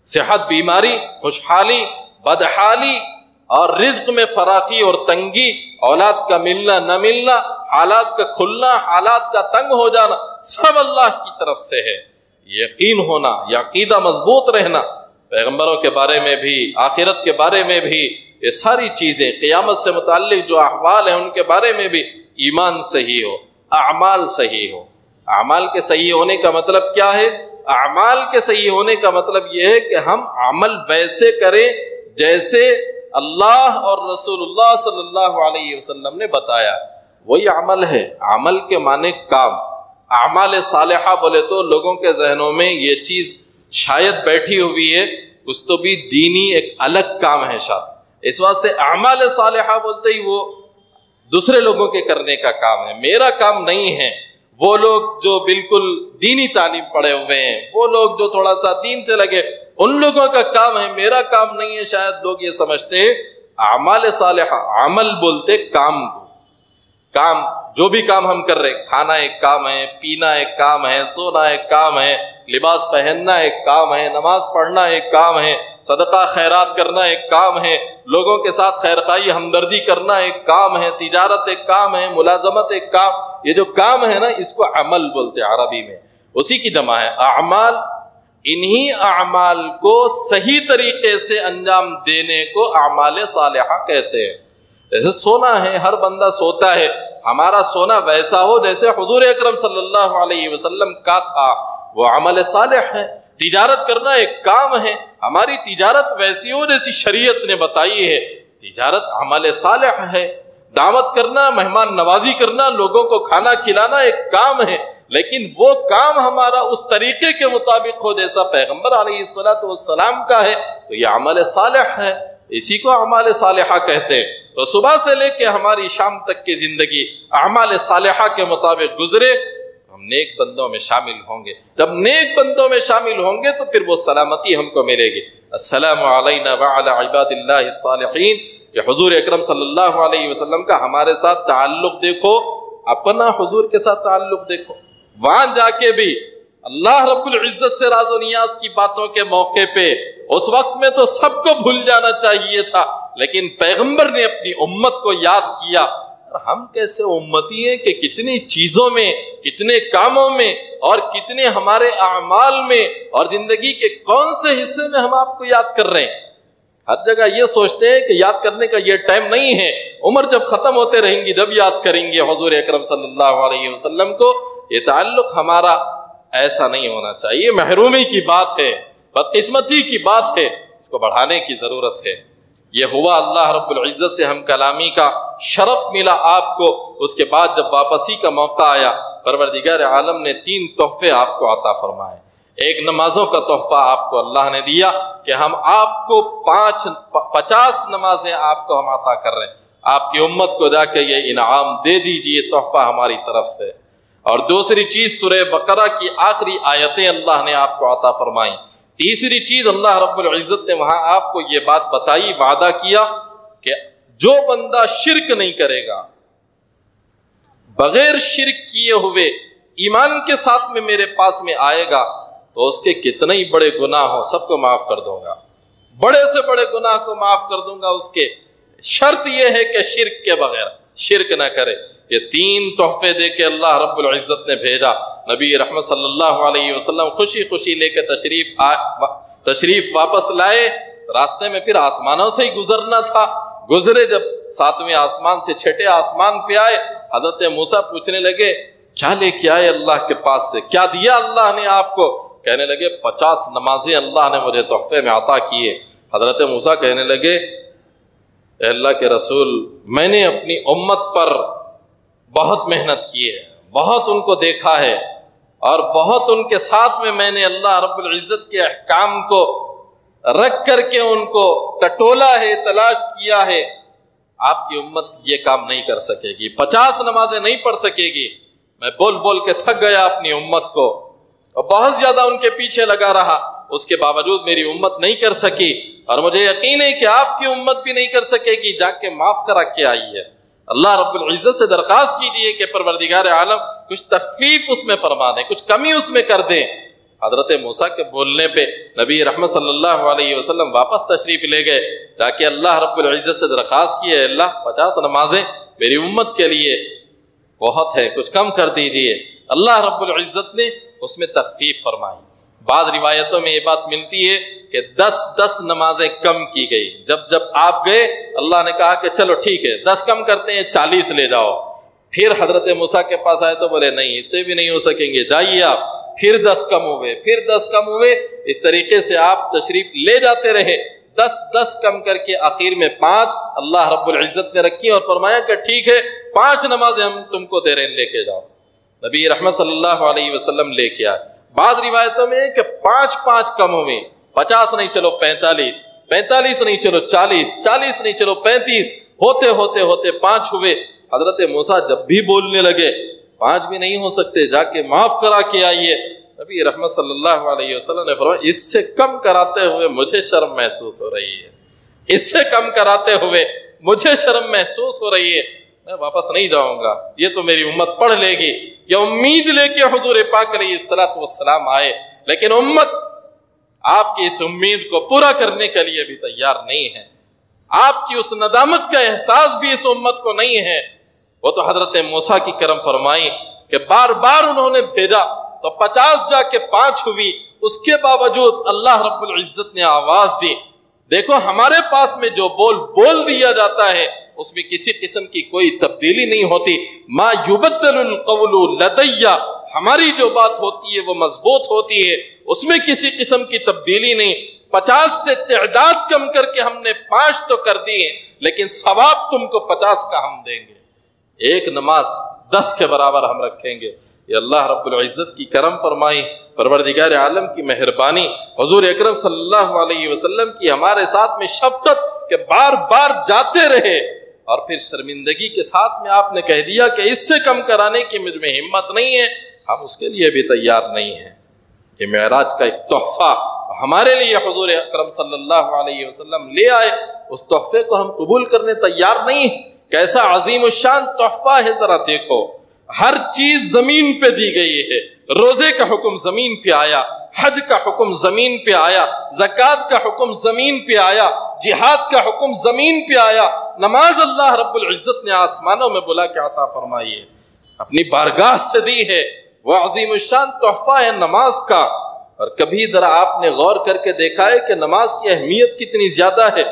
صحت، بیماری، خوشحالی، بدحالی اور رزق میں فراخی اور تنگی، اولاد کا ملنا نہ ملنا، حالات کا کھلنا، حالات کا تنگ ہو جانا، سب اللہ کی طرف سے ہے۔ یقین ہونا، یہ عقیدہ مضبوط رہنا، پیغمبروں کے بارے میں بھی، آخرت کے بارے میں بھی، یہ ساری چیزیں، قیامت سے متعلق جو احوال ہیں ان کے بارے میں بھی ایمان صحیح ہو، اعمال صحیح ہو۔ اعمال کے صحیح ہونے کا مطلب کیا ہے؟ اعمال کے صحیح ہونے کا مطلب یہ ہے کہ ہم عمل ویسے کریں جیسے اللہ اور رسول اللہ صلی اللہ علیہ وسلم نے بتایا، وہی عمل ہے۔ عمل کے معنی کام، اعمال صالحہ بولے تو لوگوں کے ذہنوں میں یہ چیز شاید بیٹھی ہوئی ہے، اس تو بھی دینی ایک الگ کام ہے شاید، اس واسطے اعمال صالحہ بولتے ہی وہ دوسرے لوگوں کے کرنے کا کام ہے، میرا کام نہیں ہے۔ وہ لوگ جو بالکل دینی تعلیم پڑھے ہوئے ہیں، وہ لوگ جو تھوڑا سا دین سے لگے، ان لوگوں کا کام ہے، میرا کام نہیں ہے۔ شاید لوگ یہ سمجھتے ہیں اعمال صالحہ، عمل بولتے کام کو، کام جو بھی کام ہم کر رہے، کھانا ایک کام ہے، پینا ایک کام ہے، سونا ایک کام ہے، لباس پہننا ایک کام ہے، نماز پڑھنا ایک کام ہے، صدقہ خیرات کرنا ایک کام ہے، لوگوں کے ساتھ خیرخواہی ہمدردی کرنا ایک کام ہے، تجارت ایک کام ہے، ملازمت ایک کام، یہ جو کام ہے نا اس کو عمل بولتے عربی میں، اسی کی جمع ہے اعمال۔ انہی اعمال کو صحیح طریقے سے انجام دینے کو اعمال صالحہ کہتے ہیں۔ جیسے سونا ہے، ہر بندہ سوتا ہے، ہمارا سونا ویسا ہو جیسے حضور اکرم صلی اللہ علیہ وسلم کا تھا، وہ عمل صالح ہے۔ تجارت کرنا ایک کام ہے، ہماری تجارت ویسی ہو جیسی شریعت نے بتائی ہے، تجارت عمل صالح ہے۔ دعوت کرنا، مہمان نوازی کرنا، لوگوں کو کھانا کھلانا ایک کام ہے، لیکن وہ کام ہمارا اس طریقے کے مطابق ہو جیسا پیغمبر علیہ السلام کا ہے تو یہ عمل صالح ہے، اسی کو اعمال صالحہ کہتے ہیں۔ تو صبح سے لے کے ہماری شام تک کی زندگی اعمال صالحہ کے مطابق گزرے، ہم نیک بندوں میں شامل ہوں گے۔ جب نیک بندوں میں شامل ہوں گے تو پھر وہ سلامتی ہم کو ملے گی۔ السلام علینا وعلی عباد اللہ الصالحین، یہ حضور اکرم صلی اللہ علیہ وسلم کا ہمارے ساتھ تعلق دیکھو، اپنا حضور کے ساتھ تعلق دیکھو۔ وہاں جا کے بھی اللہ رب العزت سے راز و نیاز کی باتوں کے موقع پہ اس وقت میں تو سب کو بھول جانا چاہیے تھا، لیکن پیغمبر نے اپنی امت کو یاد کیا۔ ہم کیسے امتی ہیں کہ کتنی چیزوں میں، کتنے کاموں میں اور کتنے ہمارے اعمال میں اور زندگی کے کون سے حصے میں ہم آپ کو یاد کر رہے ہیں۔ ہر جگہ یہ سوچتے ہیں کہ یاد کرنے کا یہ ٹائم نہیں ہے، عمر جب ختم ہوتے رہیں گی جب یاد کریں گے حضور اکرم صلی اللہ علیہ وسلم کو۔ یہ تعلق ہمارا ایسا نہیں ہونا چاہیے، محرومی کی بات ہے، بدقسمتی کی بات ہے، اس کو بڑھانے کی ضرورت ہے۔ یہ ہوا اللہ رب العزت سے ہم کلامی کا شرف ملا آپ کو، اس کے بعد جب واپسی کا موقع آیا پروردگار عالم نے 3 تحفے آپ کو عطا فرمائے۔ ایک نمازوں کا تحفہ آپ کو اللہ نے دیا کہ ہم آپ کو 50 نمازیں آپ کو ہم عطا کر رہے ہیں، آپ کی امت کو جا کے یہ انعام دے دیجئے، تحفہ ہماری طرف سے۔ اور دوسری چیز سورہ بقرہ کی آخری آیتیں اللہ نے آپ کو عطا فرمائیں۔ تیسری چیز اللہ رب العزت نے وہاں آپ کو یہ بات بتائی، وعدہ کیا کہ جو بندہ شرک نہیں کرے گا، بغیر شرک کیے ہوئے ایمان کے ساتھ میں میرے پاس میں آئے گا تو اس کے کتنے ہی بڑے گناہ ہوں سب کو معاف کر دوں گا، بڑے سے بڑے گناہ کو معاف کر دوں گا اس کے۔ شرط یہ ہے کہ شرک کے بغیر شرک نہ کرے۔ یہ 3 تحفے دے کے اللہ رب العزت نے بھیجا۔ نبی رحمت صلی اللہ علیہ وسلم خوشی خوشی لے کے تشریف واپس لائے۔ راستے میں پھر آسمانوں سے ہی گزرنا تھا، گزرے جب 7ویں آسمان سے 6ٹے آسمان پہ آئے، حضرت موسیٰ پوچھنے لگے کیا لے کے آئے اللہ کے پاس سے، کیا دیا اللہ نے آپ کو؟ کہنے لگے 50 نمازیں اللہ نے مجھے تحفے میں عطا کیے۔ حضرت موسیٰ کہنے لگے اے اللہ کے رسول، میں نے اپنی امت پر بہت محنت کی ہے، بہت ان کو دیکھا ہے، اور بہت ان کے ساتھ میں نے اللہ رب العزت کے احکام کو رکھ کر کے ان کو ٹٹولا ہے، تلاش کیا ہے۔ آپ کی امت یہ کام نہیں کر سکے گی، 50 نمازیں نہیں پڑھ سکے گی۔ میں بول بول کے تھک گیا اپنی امت کو اور بہت زیادہ ان کے پیچھے لگا رہا، اس کے باوجود میری امت نہیں کر سکی، اور مجھے یقین ہے کہ آپ کی امت بھی نہیں کر سکے گی، جا کے معاف کرا کے آئی ہے۔ اللہ رب العزت سے درخواست کیجئے کہ پروردگار عالم کچھ تخفیف اس میں فرما دیں، کچھ کمی اس میں کر دیں۔ حضرت موسیٰ کے بولنے پہ نبی رحمت صلی اللہ علیہ وسلم واپس تشریف لے گئے، تاکہ اللہ رب العزت سے درخواست کی ہے اللہ 50 نمازیں میری امت کے لیے بہت ہے، کچھ کم کر دیجئے۔ اللہ رب العزت نے اس میں تخفیف فرمائی۔ بعض روایتوں میں یہ بات ملتی ہے کہ 10 نمازیں کم کی گئی۔ جب آپ گئے اللہ نے کہا کہ چلو ٹھیک ہے 10 کم کرتے ہیں، 40 لے جاؤ۔ پھر حضرت موسیٰ کے پاس آئے تو بولے نہیں اتنے بھی نہیں ہو سکیں گے، جائیے آپ۔ پھر 10 کم ہوئے، پھر 10 کم ہوئے، اس طریقے سے آپ تشریف لے جاتے رہے۔ 10 کم کر کے آخر میں 5 اللہ رب العزت نے رکھی اور فرمایا کہ ٹھیک ہے 5 نمازیں ہم تم کو دے رہے ہیں، لے کے جاؤ۔ نبی رحمت صلی اللہ علیہ وسلم لے کے آئے۔ بعض روایتوں میں کہ 5 کم ہوئے، 50 نہیں چلو 45، 45 نہیں چلو 40، 40 نہیں چلو 35، ہوتے ہوتے ہوتے 5 ہوئے۔ حضرت موسیٰ جب بھی بولنے لگے 5 بھی نہیں ہو سکتے، جا کے معاف کرا کے آئیے۔ نبی رحمت صلی اللہ علیہ وسلم نے فرمایا اس سے کم کراتے ہوئے مجھے شرم محسوس ہو رہی ہے، اس سے کم کراتے ہوئے مجھے شرم محسوس ہو رہی ہے، میں واپس نہیں جاؤں گا، یہ تو میری امت پڑھ لے گی۔ یہ امید لے کے حضور پاک علیہ السلام آئے، لیکن امت آپ کی اس امید کو پورا کرنے کے لیے بھی تیار نہیں ہے۔ آپ کی اس ندامت کا احساس بھی اس امت کو نہیں ہے۔ وہ تو حضرت موسیٰ کی کرم فرمائی کہ بار بار انہوں نے بھیجا تو 50 جا کے 5 ہوئی، اس کے باوجود اللہ رب العزت نے آواز دی۔ دیکھو ہمارے پاس میں جو بول دیا جاتا ہے اس میں کسی قسم کی کوئی تبدیلی نہیں ہوتی۔ ما یبدل القول لدی، ہماری جو بات ہوتی ہے وہ مضبوط ہوتی ہے، اس میں کسی قسم کی تبدیلی نہیں۔ 50 سے تعداد کم کر کے ہم نے 5 تو کر دی ہے، لیکن ثواب تم کو 50 کا ہم دیں گے، ایک نماز 10 کے برابر ہم رکھیں گے۔ یہ اللہ رب العزت کی کرم فرمائی، پروردگار عالم کی مہربانی، حضور اکرم صلی اللہ علیہ وسلم کی ہمارے ساتھ میں شفقت کہ بار بار جاتے رہے، اور پھر شرمندگی کے ساتھ میں آپ نے کہہ دیا کہ اس سے کم کرانے کی مجھ میں ہمت نہیں ہے، ہم اس کے لیے بھی تیار نہیں ہیں۔ یہ معراج کا ایک تحفہ ہمارے لیے حضور اکرم صلی اللہ علیہ وسلم لے آئے، اس تحفے کو ہم قبول کرنے تیار نہیں ہیں۔ کیسا عظیم الشان تحفہ ہے، ذرا دیکھو، ہر چیز زمین پہ دی گئی ہے۔ روزے کا حکم زمین پہ آیا، حج کا حکم زمین پہ آیا، زکوٰۃ کا حکم زمین پہ آیا، جہاد کا حکم زمین پہ آیا، نماز اللہ رب العزت نے آسمانوں میں بلا کے عطا فرمائی ہے، اپنی بارگاہ سے دی ہے۔ وہ عظیم الشان تحفہ ہے نماز کا۔ اور کبھی ذرا آپ نے غور کر کے دیکھا ہے کہ نماز کی اہمیت کتنی زیادہ ہے؟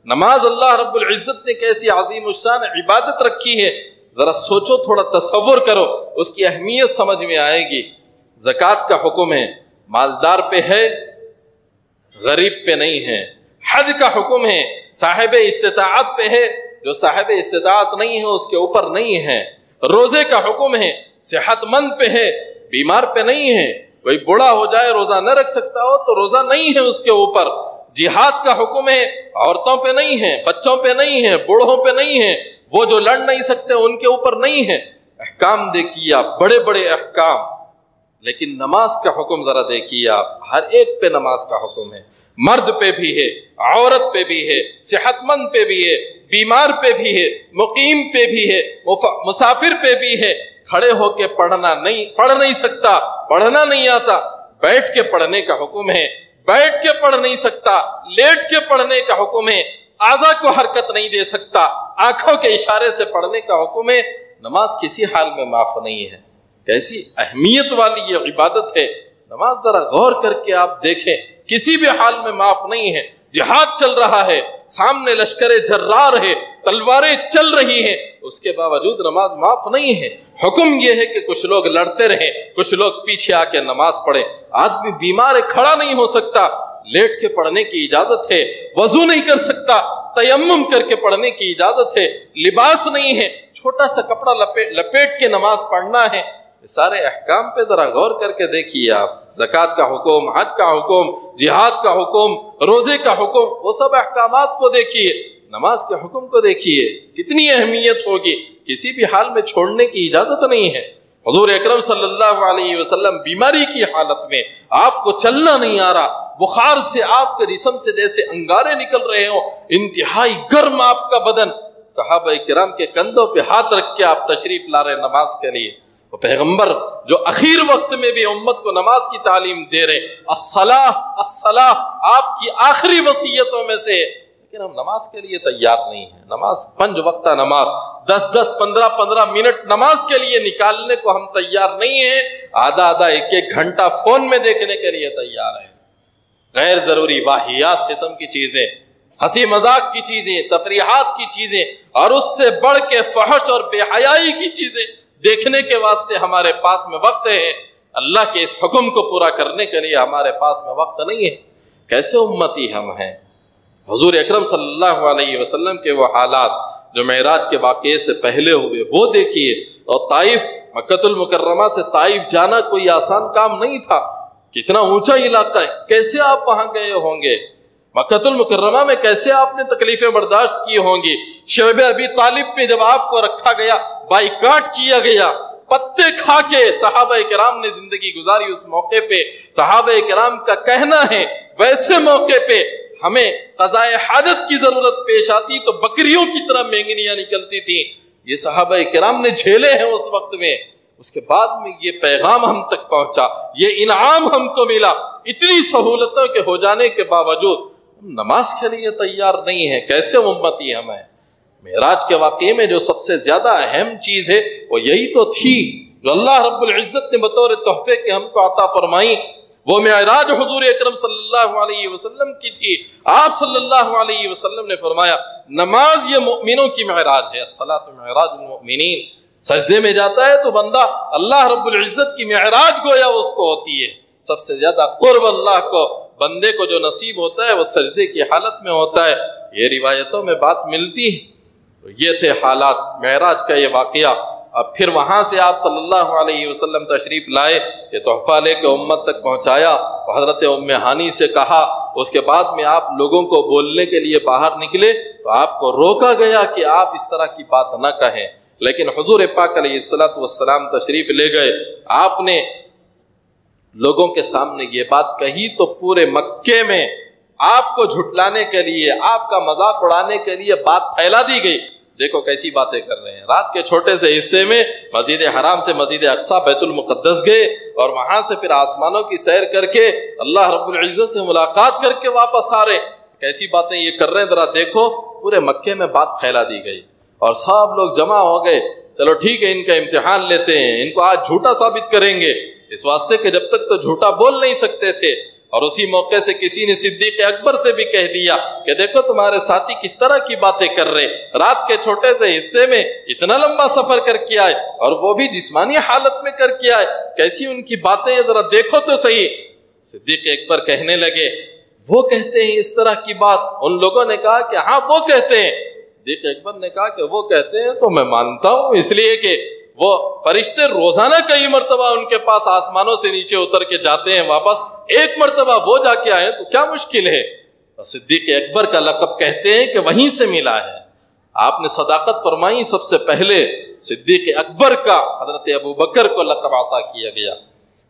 نماز اللہ رب العزت نے کیسی عظیم الشان عبادت رکھی ہے، ذرا سوچو، تھوڑا تصور کرو، اس کی اہمیت سمجھ میں آئے گی۔ زکوٰۃ کا حکم ہے، مالدار پہ ہے، غریب پہ نہیں ہے۔ حج کا حکم ہے، صاحب استطاعت پہ ہے، جو صاحب استطاعت نہیں ہے اس کے اوپر نہیں ہے۔ روزے کا حکم ہے، صحت مند پہ ہے، بیمار پہ نہیں ہے۔ کوئی بوڑھا ہو جائے روزہ نہ رکھ سکتا ہو تو روزہ نہیں ہے اس کے اوپر۔ جہاد کا حکم ہے، عورتوں پہ نہیں ہے، بچوں پہ نہیں ہے، بوڑھوں پہ نہیں ہے، وہ جو لڑ نہیں سکتے ان کے اوپر نہیں ہے۔ احکام دیکھیے آپ، بڑے بڑے احکام، لیکن نماز کا حکم ذرا دیکھیے آپ، ہر ایک پہ نماز کا حکم ہے۔ مرد پہ بھی ہے، عورت پہ بھی ہے، صحت مند پہ بھی ہے، بیمار پہ بھی ہے، مقیم پہ بھی ہے، مسافر پہ بھی ہے۔ کھڑے ہو کے پڑھ نہیں سکتا، پڑھنا نہیں آتا، بیٹھ کے پڑھنے کا حکم ہے۔ بیٹھ کے پڑھ نہیں سکتا، لیٹ کے پڑھنے کا حکم ہے۔ اعضاء کو حرکت نہیں دے سکتا، آنکھوں کے اشارے سے پڑھنے کا حکم ہے۔ نماز کسی حال میں معاف نہیں ہے۔ کیسی اہمیت والی یہ عبادت ہے، نماز ذرا غور کر کے آپ دیکھیں، کسی بھی حال میں معاف نہیں ہے۔ جہاد چل رہا ہے، سامنے لشکر جرار ہے، تلواریں چل رہی ہیں، اس کے باوجود نماز معاف نہیں ہے۔ حکم یہ ہے کہ کچھ لوگ لڑتے رہیں، کچھ لوگ پیچھے آ کے نماز پڑھیں۔ آدمی بیمار ہے، کھڑا نہیں ہو سکتا، لیٹ کے پڑھنے کی اجازت ہے۔ وضو نہیں کر سکتا، تیمم کر کے پڑھنے کی اجازت ہے۔ لباس نہیں ہے، چھوٹا سا کپڑا لپیٹ کے نماز پڑھنا ہے۔ سارے احکام پہ ذرا غور کر کے دیکھیے آپ، زکوٰۃ کا حکم، حج کا حکم، جہاد کا حکم، روزے کا حکم، وہ سب احکامات کو دیکھیے، نماز کے حکم کو دیکھیے، کتنی اہمیت ہوگی۔ کسی بھی حال میں چھوڑنے کی اجازت نہیں ہے۔ حضور اکرم صلی اللہ علیہ وسلم بیماری کی حالت میں، آپ کو چلنا نہیں آ رہا، بخار سے آپ کے جسم سے جیسے انگارے نکل رہے ہوں، انتہائی گرم آپ کا بدن، صحابہ کرام کے کندھوں پہ ہاتھ رکھ کے آپ تشریف لا رہے نماز کے لیے۔ وہ پیغمبر جو اخیر وقت میں بھی امت کو نماز کی تعلیم دے رہے، الصلاۃ آپ کی آخری وصیتوں میں سے، لیکن ہم نماز کے لیے تیار نہیں ہیں۔ نماز 5 وقتہ نماز، 10 15 منٹ نماز کے لیے نکالنے کو ہم تیار نہیں ہیں، آدھا 1 گھنٹہ فون میں دیکھنے کے لیے تیار ہیں۔ غیر ضروری واہیات قسم کی چیزیں، ہنسی مذاق کی چیزیں، تفریحات کی چیزیں، اور اس سے بڑھ کے فحش اور بے حیائی کی چیزیں دیکھنے کے واسطے ہمارے پاس میں وقت ہے، اللہ کے اس حکم کو پورا کرنے کے لیے ہمارے پاس میں وقت نہیں ہے۔ کیسے امتی ہم ہیں؟ حضور اکرم صلی اللہ علیہ وسلم کے وہ حالات جو معراج کے واقعے سے پہلے ہوئے وہ دیکھیے۔ اور طائف، مکہ المکرمہ سے طائف جانا کوئی آسان کام نہیں تھا، کتنا اونچا علاقہ ہے، کیسے آپ وہاں گئے ہوں گے؟ مکہ المکرمہ میں کیسے آپ نے تکلیفیں برداشت کی ہوں گی؟ شعب ابی طالب میں جب آپ کو رکھا گیا، بائیکاٹ کیا گیا، پتے کھا کے صحابہ کرام نے زندگی گزاری، اس موقع پہ صحابہ کرام کا کہنا ہے ویسے موقع پہ ہمیں قضاء حاجت کی ضرورت پیش آتی تو بکریوں کی طرح مینگنیاں نکلتی تھیں، یہ صحابہ کرام نے جھیلے ہیں اس وقت میں۔ اس کے بعد میں یہ پیغام ہم تک پہنچا، یہ انعام ہم کو ملا، اتنی سہولتوں کے ہو جانے کے باوجود نماز کے لیے تیار نہیں ہے۔ کیسے امتی ہم ہیں؟ معراج کے واقعے میں جو سب سے زیادہ اہم چیز ہے وہ یہی تو تھی جو اللہ رب العزت نے بطور تحفے کے ہم کو عطا فرمائی، وہ معراج حضور اکرم صلی اللہ علیہ وسلم کی تھی۔ آپ صلی اللہ علیہ وسلم نے فرمایا نماز یہ مومنوں کی معراج ہے، الصلاۃ معراج المؤمنین۔ سجدے میں جاتا ہے تو بندہ اللہ رب العزت کی معراج گویا اس کو ہوتی ہے۔ سب سے زیادہ قرب اللہ کو بندے کو جو نصیب ہوتا ہے وہ سجدے کی حالت میں ہوتا ہے، یہ روایتوں میں بات ملتی ہے۔ تو یہ تھے حالات معراج کا یہ واقعہ۔ اب پھر وہاں سے آپ صلی اللہ علیہ وسلم تشریف لائے، یہ تحفہ لے کے امت تک پہنچایا، حضرت ام ہانی سے کہا، اس کے بعد میں آپ لوگوں کو بولنے کے لیے باہر نکلے تو آپ کو روکا گیا کہ آپ اس طرح کی بات نہ کہیں، لیکن حضور پاک علیہ الصلوۃ والسلام تشریف لے گئے۔ آپ نے لوگوں کے سامنے یہ بات کہی تو پورے مکے میں آپ کو جھٹلانے کے لیے، آپ کا مذاق اڑانے کے لیے بات پھیلا دی گئی۔ دیکھو کیسی باتیں کر رہے ہیں۔ رات کے چھوٹے سے حصے میں مسجد حرام سے مسجد اقصی بیت المقدس گئے اور وہاں سے پھر آسمانوں کی سیر کر کے اللہ رب العزت سے ملاقات کر کے واپس آ رہے۔ کیسی باتیں یہ کر رہے ہیں ذرا دیکھو۔ پورے مکے میں بات پھیلا دی گئی اور سب لوگ جمع ہو گئے، چلو ٹھیک ہے ان کا امتحان لیتے ہیں، ان کو آج جھوٹا ثابت کریں گے، اس واسطے کہ جب تک تو جھوٹا بول نہیں سکتے تھے، اور اسی موقع سے کسی نے صدیق اکبر سے بھی کہہ دیا کہ دیکھو تمہارے ساتھی کس طرح کی باتیں کر رہے، رات کے چھوٹے سے حصے میں اتنا لمبا سفر کر کے آئے اور وہ بھی جسمانی حالت میں کر کے آئے، کیسی ان کی باتیں ہیں ذرا دیکھو تو صحیح۔ صدیق اکبر کہنے لگے وہ کہتے ہیں اس طرح کی بات؟ ان لوگوں نے کہا کہ ہاں وہ کہتے ہیں۔ صدیق اکبر نے کہا کہ وہ کہتے ہیں تو میں مانتا ہوں، اس لیے کہ وہ فرشتے روزانہ کئی مرتبہ ان کے پاس آسمانوں سے نیچے اتر کے جاتے ہیں واپس، ایک مرتبہ وہ جا کے آئے تو کیا مشکل ہے؟ صدیق اکبر کا لقب کہتے ہیں کہ وہیں سے ملا ہے۔ آپ نے صداقت فرمائی، سب سے پہلے صدیق اکبر کا حضرت ابو بکر کو لقب عطا کیا گیا،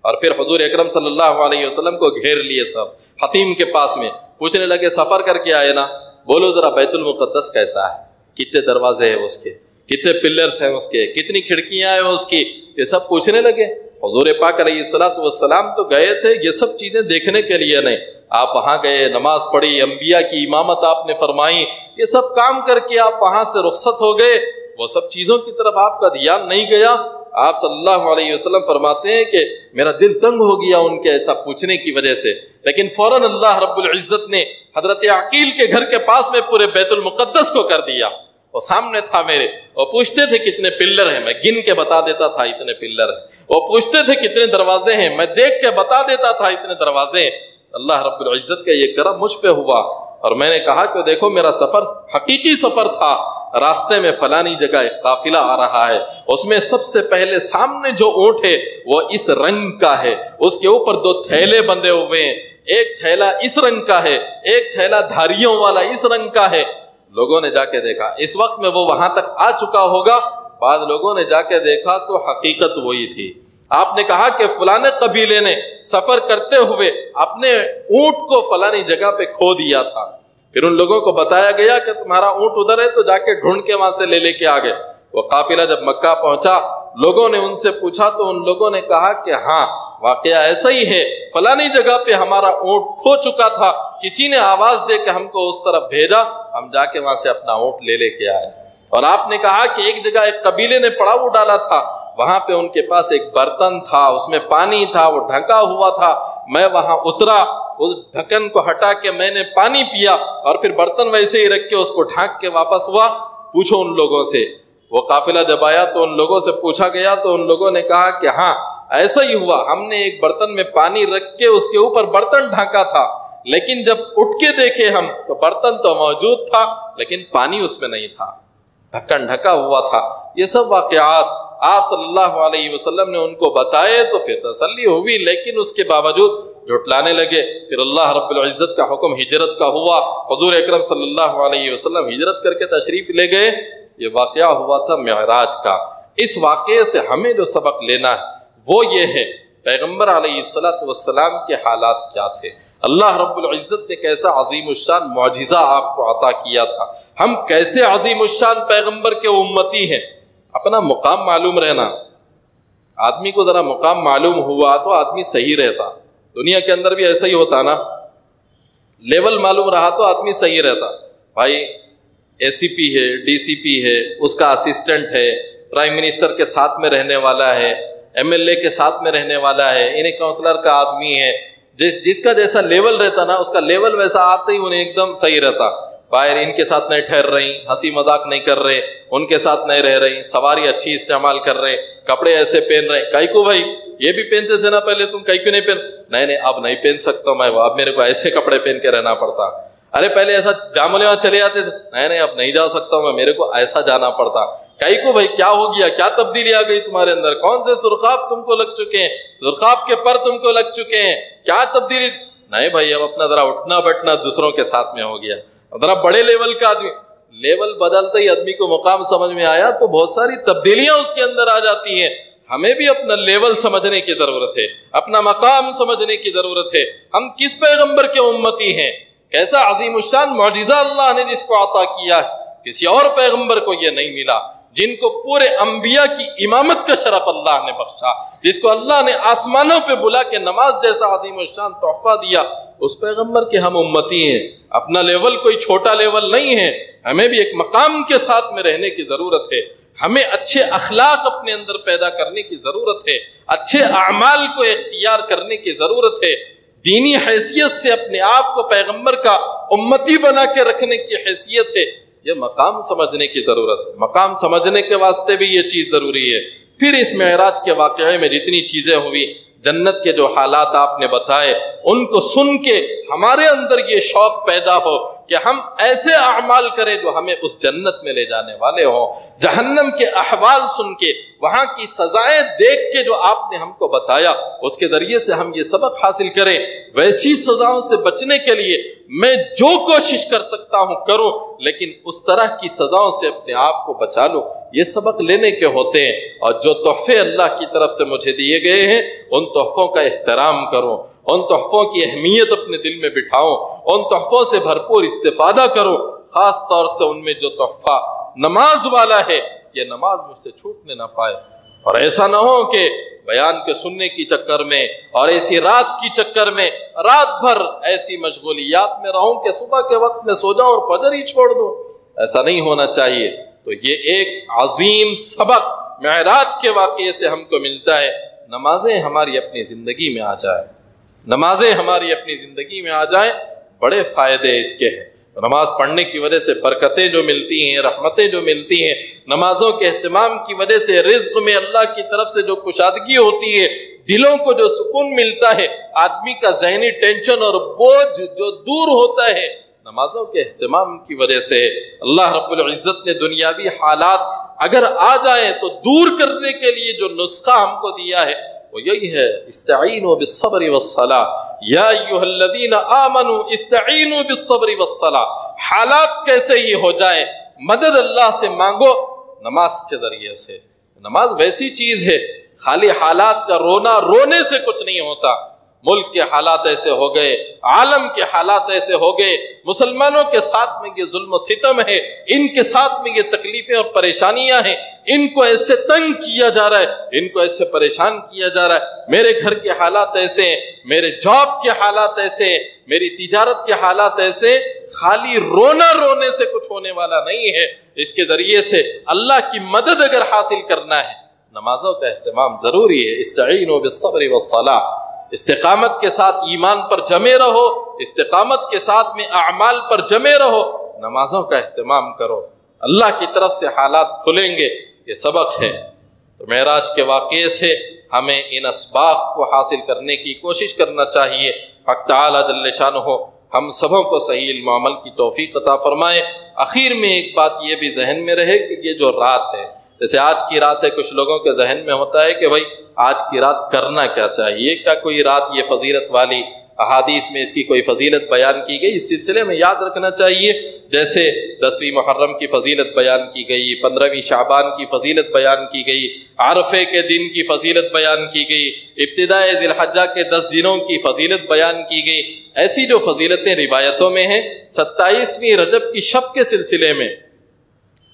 اور پھر حضور اکرم صلی اللہ علیہ وسلم کو گھیر لیے سب حتیم کے پاس میں، پوچھنے لگے سفر کر کے آئے نا، بولو ذرا بیت المقدس کیسا ہے، کتنے دروازے ہیں اس کے، کتنے پلرز ہیں اس کے، کتنی کھڑکیاں ہیں اس کی، یہ سب پوچھنے لگے۔ حضور پاک علیہ السلام تو گئے تھے یہ سب چیزیں دیکھنے کے لیے نہیں، آپ وہاں گئے، نماز پڑھی، انبیاء کی امامت آپ نے فرمائی، یہ سب کام کر کے آپ وہاں سے رخصت ہو گئے، وہ سب چیزوں کی طرف آپ کا دھیان نہیں گیا۔ آپ صلی اللہ علیہ وسلم فرماتے ہیں کہ میرا دل تنگ ہو گیا ان کے ایسا پوچھنے کی وجہ سے، لیکن فوراً اللہ رب العزت نے حضرت عقیل کے گھر کے پاس میں پورے بیت المقدس کو کر دیا۔ وہ سامنے تھا میرے، وہ پوچھتے تھے کتنے پلر ہیں، میں گن کے بتا دیتا تھا اتنے پلر ہیں، وہ پوچھتے تھے کتنے دروازے ہیں، میں دیکھ کے بتا دیتا تھا اتنے دروازے ہیں۔ اللہ رب العزت کا یہ کرم مجھ پہ ہوا، اور میں نے کہا کہ دیکھو میرا سفر حقیقی سفر تھا، راستے میں فلانی جگہ ایک قافلہ آ رہا ہے، اس میں سب سے پہلے سامنے جو اونٹ ہے وہ اس رنگ کا ہے، اس کے اوپر 2 تھیلے بندھے ہوئے ہیں، ایک تھیلا اس رنگ کا ہے، ایک تھیلا دھاریوں والا اس رنگ کا ہے۔ لوگوں نے جا کے دیکھا، اس وقت میں وہ وہاں تک آ چکا ہوگا، بعض لوگوں نے جا کے دیکھا تو حقیقت وہی تھی۔ آپ نے کہا کہ فلانے قبیلے نے سفر کرتے ہوئے اپنے اونٹ کو فلانی جگہ پہ کھو دیا تھا، پھر ان لوگوں کو بتایا گیا کہ تمہارا اونٹ ادھر ہے، تو جا کے ڈھونڈ کے وہاں سے لے کے آ گئے۔ وہ قافلہ جب مکہ پہنچا، لوگوں نے ان سے پوچھا تو ان لوگوں نے کہا کہ ہاں واقعہ ایسا ہی ہے، فلانی جگہ پہ ہمارا اونٹ کھو چکا تھا، کسی نے آواز دے کے ہم کو اس طرف بھیجا، ہم جا کے وہاں سے اپنا اونٹ لے کے آئے۔ اور آپ نے کہا کہ ایک جگہ ایک قبیلے نے پڑاؤ ڈالا تھا، وہاں پہ ان کے پاس ایک برتن تھا، اس میں پانی تھا، وہ ڈھکا ہوا تھا، میں وہاں اترا، اس ڈھکن کو ہٹا کے میں نے پانی پیا، اور پھر برتن ویسے ہی رکھ کے اس کو ڈھانک کے واپس ہوا۔ پوچھو ان لوگوں سے، وہ قافلہ جب آیا تو ان لوگوں سے پوچھا گیا تو ان لوگوں نے کہا کہ ہاں ایسا ہی ہوا، ہم نے ایک برتن میں پانی رکھ کے اس کے اوپر برتن ڈھانکا تھا، لیکن جب اٹھ کے دیکھے ہم تو برتن تو موجود تھا لیکن پانی اس میں نہیں تھا، ڈھکن ڈھکا ہوا تھا۔ یہ سب واقعات آپ صلی اللہ علیہ وسلم نے ان کو بتائے تو پھر تسلی ہوئی، لیکن اس کے باوجود جھٹلانے لگے۔ پھر اللہ رب العزت کا حکم ہجرت کا ہوا، حضور اکرم صلی اللہ علیہ وسلم ہجرت کر کے تشریف لے گئے۔ یہ واقعہ ہوا تھا معراج کا۔ اس واقعے سے ہمیں جو سبق لینا ہے وہ یہ ہے، پیغمبر علیہ السلام کے حالات کیا تھے، اللہ رب العزت نے کیسا عظیم الشان معجزہ آپ کو عطا کیا تھا، ہم کیسے عظیم الشان پیغمبر کے امتی ہیں۔ اپنا مقام معلوم رہنا، آدمی کو ذرا مقام معلوم ہوا تو آدمی صحیح رہتا، دنیا کے اندر بھی ایسا ہی ہوتا نا، لیول معلوم رہا تو آدمی صحیح رہتا۔ بھائی اے سی پی ہے، ڈی سی پی ہے، اس کا اسسٹنٹ ہے، پرائم منسٹر کے ساتھ میں رہنے والا ہے، ایم ایل اے کے ساتھ میں رہنے والا ہے، انہیں کونسلر کا آدمی ہے، جس کا جیسا لیول رہتا نا اس کا لیول ویسا آتے ہی انہیں ایک دم صحیح رہتا۔ باہر ان کے ساتھ نہیں ٹھہر رہی، ہنسی مذاق نہیں کر رہے، ان کے ساتھ نہیں رہ رہی، سواری اچھی استعمال کر رہے، کپڑے ایسے پہن رہے۔ کئی کو بھائی یہ بھی پہنتے تھے نا پہلے، تم کئی کو نہیں نہیں اب نہیں پہن سکتا میں، اب میرے کو ایسے کپڑے پہن کے رہنا پڑتا۔ ارے پہلے ایسا جاملے وہاں چلے جاتے تھے، نہیں اب نہیں جا سکتا میں، میرے کو ایسا جانا پڑتا۔ کئی کو بھائی کیا ہو گیا، کیا تبدیلی آ گئی تمہارے اندر، کون سے سرخاب تم کو لگ چکے ہیں، سرخاب کے پر تم کو لگ چکے ہیں، کیا تبدیلی؟ نہیں بھائی اب اپنا ذرا اٹھنا بیٹھنا دوسروں کے ساتھ میں ہو گیا، ذرا بڑے لیول کا آدمی، لیول بدلتا ہی آدمی کو مقام سمجھ میں آیا تو بہت ساری تبدیلیاں اس کے اندر آ جاتی ہیں۔ ہمیں بھی اپنا لیول سمجھنے کی ضرورت ہے، اپنا مقام سمجھنے کی ضرورت ہے، ہم کس پیغمبر کے امتی ہیں، کیسا عظیم الشان معجزہ اللہ نے جس کو عطا کیا ہے، کسی اور پیغمبر کو یہ نہیں ملا، جن کو پورے انبیاء کی امامت کا شرف اللہ نے بخشا، جس کو اللہ نے آسمانوں پہ بلا کے نماز جیسا عظیم الشان تحفہ دیا، اس پیغمبر کے ہم امتی ہیں۔ اپنا لیول کوئی چھوٹا لیول نہیں ہے، ہمیں بھی ایک مقام کے ساتھ میں رہنے کی ضرورت ہے، ہمیں اچھے اخلاق اپنے اندر پیدا کرنے کی ضرورت ہے، اچھے اعمال کو اختیار کرنے کی ضرورت ہے۔ دینی حیثیت سے اپنے آپ کو پیغمبر کا امتی بنا کے رکھنے کی حیثیت ہے، یہ مقام سمجھنے کی ضرورت ہے۔ مقام سمجھنے کے واسطے بھی یہ چیز ضروری ہے۔ پھر اس معراج کے واقعے میں جتنی چیزیں ہوئی، جنت کے جو حالات آپ نے بتائے، ان کو سن کے ہمارے اندر یہ شوق پیدا ہو کہ ہم ایسے اعمال کریں جو ہمیں اس جنت میں لے جانے والے ہوں۔ جہنم کے احوال سن کے، وہاں کی سزائیں دیکھ کے جو آپ نے ہم کو بتایا، اس کے ذریعے سے ہم یہ سبق حاصل کریں۔ ویسی سزاؤں سے بچنے کے لیے میں جو کوشش کر سکتا ہوں کروں، لیکن اس طرح کی سزاؤں سے اپنے آپ کو بچا لو۔ یہ سبق لینے کے ہوتے ہیں، اور جو تحفے اللہ کی طرف سے مجھے دیے گئے ہیں، ان تحفوں کا احترام کرو، ان تحفوں کی اہمیت اپنے دل میں بٹھاؤ، ان تحفوں سے بھرپور استفادہ کرو۔ خاص طور سے ان میں جو تحفہ نماز والا ہے، یہ نماز مجھ سے چھوٹنے نہ پائے، اور ایسا نہ ہو کہ بیان کے سننے کی چکر میں اور ایسی رات کی چکر میں رات بھر ایسی مشغولیات میں رہوں کہ صبح کے وقت میں سو جاؤں اور فجر ہی چھوڑ دوں۔ ایسا نہیں ہونا چاہیے۔ تو یہ ایک عظیم سبق معراج کے واقعے سے ہم کو ملتا ہے۔ نمازیں ہماری اپنی زندگی میں آ جائیں، نمازیں ہماری اپنی زندگی میں آ جائیں، بڑے فائدے اس کے ہیں۔ نماز پڑھنے کی وجہ سے برکتیں جو ملتی ہیں، رحمتیں جو ملتی ہیں، نمازوں کے اہتمام کی وجہ سے رزق میں اللہ کی طرف سے جو کشادگی ہوتی ہے، دلوں کو جو سکون ملتا ہے، آدمی کا ذہنی ٹینشن اور بوجھ جو دور ہوتا ہے، نمازوں کے اہتمام کی وجہ سے۔ اللہ رب العزت نے دنیاوی حالات اگر آ جائیں تو دور کرنے کے لیے جو نسخہ ہم کو دیا ہے وہ یہی ہے، استعینوا بالصبر والصلاۃ یا ایھا الذین آمنوا استعینوا بالصبر والصلاۃ۔ حالات کیسے ہی ہو جائے، مدد اللہ سے مانگو نماز کے ذریعے سے۔ نماز ویسی چیز ہے، خالی حالات کا رونے سے کچھ نہیں ہوتا۔ ملک کے حالات ایسے ہو گئے، عالم کے حالات ایسے ہو گئے، مسلمانوں کے ساتھ میں یہ ظلم و ستم ہے، ان کے ساتھ میں یہ تکلیفیں اور پریشانیاں ہیں، ان کو ایسے تنگ کیا جا رہا ہے، ان کو ایسے پریشان کیا جا رہا ہے۔ میرے گھر کے حالات ایسے ہیں، میرے جاب کے حالات ایسے ہیں، میری تجارت کے حالات ایسے، خالی رونے سے کچھ ہونے والا نہیں ہے۔ اس کے ذریعے سے اللہ کی مدد اگر حاصل کرنا ہے، نمازوں کا اہتمام ضروری ہے۔ استعینوا بالصبر والصلاۃ، استقامت کے ساتھ ایمان پر جمے رہو، استقامت کے ساتھ میں اعمال پر جمے رہو، نمازوں کا اہتمام کرو، اللہ کی طرف سے حالات کھلیں گے۔ یہ سبق ہے۔ تو معراج کے واقعے سے ہمیں ان اسباق کو حاصل کرنے کی کوشش کرنا چاہیے۔ حق تعالی جل شانہ ہم سبوں کو صحیح علم و عمل کی توفیق عطا فرمائے۔ آخر میں ایک بات یہ بھی ذہن میں رہے کہ یہ جو رات ہے، جیسے آج کی رات ہے، کچھ لوگوں کے ذہن میں ہوتا ہے کہ بھائی آج کی رات کرنا کیا چاہیے، کیا کوئی رات یہ فضیلت والی احادیث میں اس کی کوئی فضیلت بیان کی گئی؟ اس سلسلے میں یاد رکھنا چاہیے، جیسے 10ویں محرم کی فضیلت بیان کی گئی، 15ویں شعبان کی فضیلت بیان کی گئی، عرفے کے دن کی فضیلت بیان کی گئی، ابتدائے ذی الحجہ کے 10 دنوں کی فضیلت بیان کی گئی۔ ایسی جو فضیلتیں روایتوں میں ہیں، 27ویں رجب کی شب کے سلسلے میں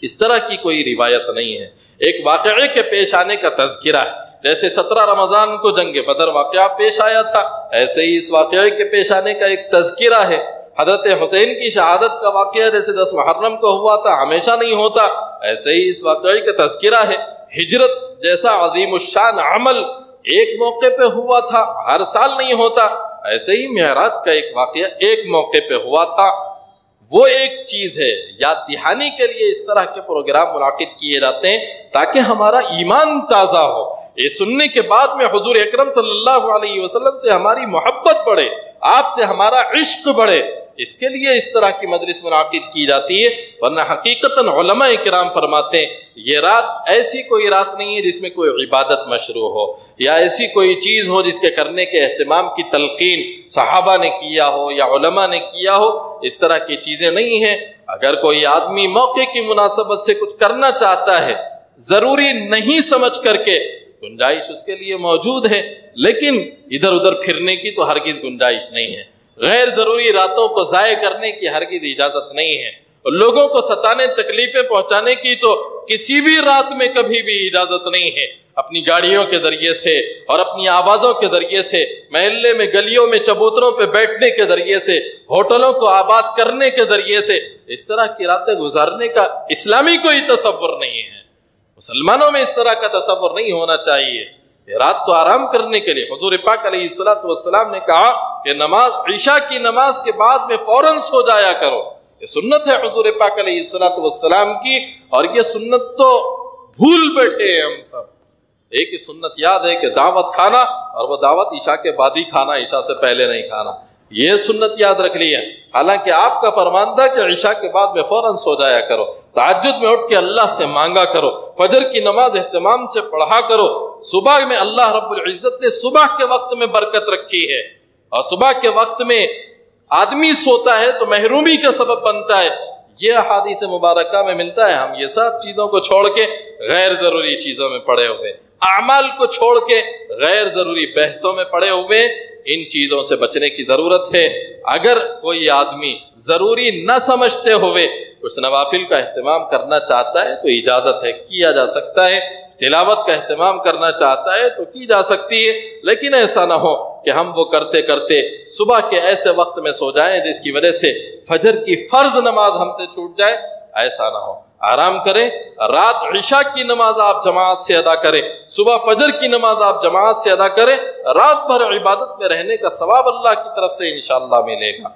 اس طرح کی کوئی روایت نہیں ہے۔ ایک واقعے کے پیش آنے کا تذکرہ ہے، جیسے 17 رمضان کو جنگ بدر واقعہ پیش آیا تھا، ایسے ہی اس واقعے کے پیش آنے کا ایک تذکرہ ہے۔ حضرت حسین کی شہادت کا واقعہ جیسے 10 محرم کو ہوا تھا، ہمیشہ نہیں ہوتا، ایسے ہی اس واقعے کا تذکرہ ہے۔ ہجرت جیسا عظیم الشان عمل ایک موقع پہ ہوا تھا، ہر سال نہیں ہوتا، ایسے ہی معراج کا ایک واقعہ ایک موقع پہ ہوا تھا۔ وہ ایک چیز ہے، یاد دہانی کے لیے اس طرح کے پروگرام منعقد کیے جاتے ہیں تاکہ ہمارا ایمان تازہ ہو۔ یہ سننے کے بعد میں حضور اکرم صلی اللہ علیہ وسلم سے ہماری محبت بڑھے، آپ سے ہمارا عشق بڑھے، اس کے لیے اس طرح کی مجلس منعقد کی جاتی ہے۔ ورنہ حقیقتاً علماء کرام فرماتے ہیں یہ رات ایسی کوئی رات نہیں ہے جس میں کوئی عبادت مشروع ہو، یا ایسی کوئی چیز ہو جس کے کرنے کے اہتمام کی تلقین صحابہ نے کیا ہو یا علماء نے کیا ہو، اس طرح کی چیزیں نہیں ہیں۔ اگر کوئی آدمی موقع کی مناسبت سے کچھ کرنا چاہتا ہے، ضروری نہیں سمجھ کر کے، گنجائش اس کے لیے موجود ہے، لیکن ادھر ادھر پھرنے کی تو ہرگز گنجائش نہیں ہے۔ غیر ضروری راتوں کو ضائع کرنے کی ہرگز اجازت نہیں ہے، اور لوگوں کو ستانے تکلیفیں پہنچانے کی تو کسی بھی رات میں کبھی بھی اجازت نہیں ہے۔ اپنی گاڑیوں کے ذریعے سے اور اپنی آوازوں کے ذریعے سے، محلے میں گلیوں میں چبوتروں پہ بیٹھنے کے ذریعے سے، ہوٹلوں کو آباد کرنے کے ذریعے سے اس طرح کی راتیں گزارنے کا اسلامی کوئی تصور نہیں ہے۔ مسلمانوں میں اس طرح کا تصور نہیں ہونا چاہیے۔ یہ رات تو آرام کرنے کے لیے۔ حضور پاک علیہ السلام نے کہا کہ نماز عشاء کی نماز کے بعد میں فوراً سو جایا کرو، یہ سنت ہے حضور پاک علیہ السلام کی، اور یہ سنت تو بھول بیٹھے ہیں ہم سب۔ ایک ہی سنت یاد ہے کہ دعوت کھانا، اور وہ دعوت عشاء کے بعد ہی کھانا، عشاء سے پہلے نہیں کھانا، یہ سنت یاد رکھ لی ہے۔ حالانکہ آپ کا فرمان تھا کہ عشاء کے بعد میں فوراً سو جایا کرو، تہجد میں اٹھ کے اللہ سے مانگا کرو، فجر کی نماز اہتمام سے پڑھا کرو۔ صبح میں اللہ رب العزت نے صبح کے وقت میں برکت رکھی ہے، اور صبح کے وقت میں آدمی سوتا ہے تو محرومی کا سبب بنتا ہے، یہ احادیث مبارکہ میں ملتا ہے۔ ہم یہ سب چیزوں کو چھوڑ کے غیر ضروری چیزوں میں پڑے ہوئے، اعمال کو چھوڑ کے غیر ضروری بحثوں میں پڑے ہوئے، ان چیزوں سے بچنے کی ضرورت ہے۔ اگر کوئی آدمی ضروری نہ سمجھتے ہوئے کچھ نوافل کا اہتمام کرنا چاہتا ہے تو اجازت ہے، کیا جا سکتا ہے۔ تلاوت کا اہتمام کرنا چاہتا ہے تو کی جا سکتی ہے، لیکن ایسا نہ ہو کہ ہم وہ کرتے کرتے صبح کے ایسے وقت میں سو جائیں جس کی وجہ سے فجر کی فرض نماز ہم سے چھوٹ جائے، ایسا نہ ہو۔ آرام کریں، رات عشاء کی نماز آپ جماعت سے ادا کریں، صبح فجر کی نماز آپ جماعت سے ادا کریں، رات بھر عبادت میں رہنے کا ثواب اللہ کی طرف سے انشاءاللہ ملے گا۔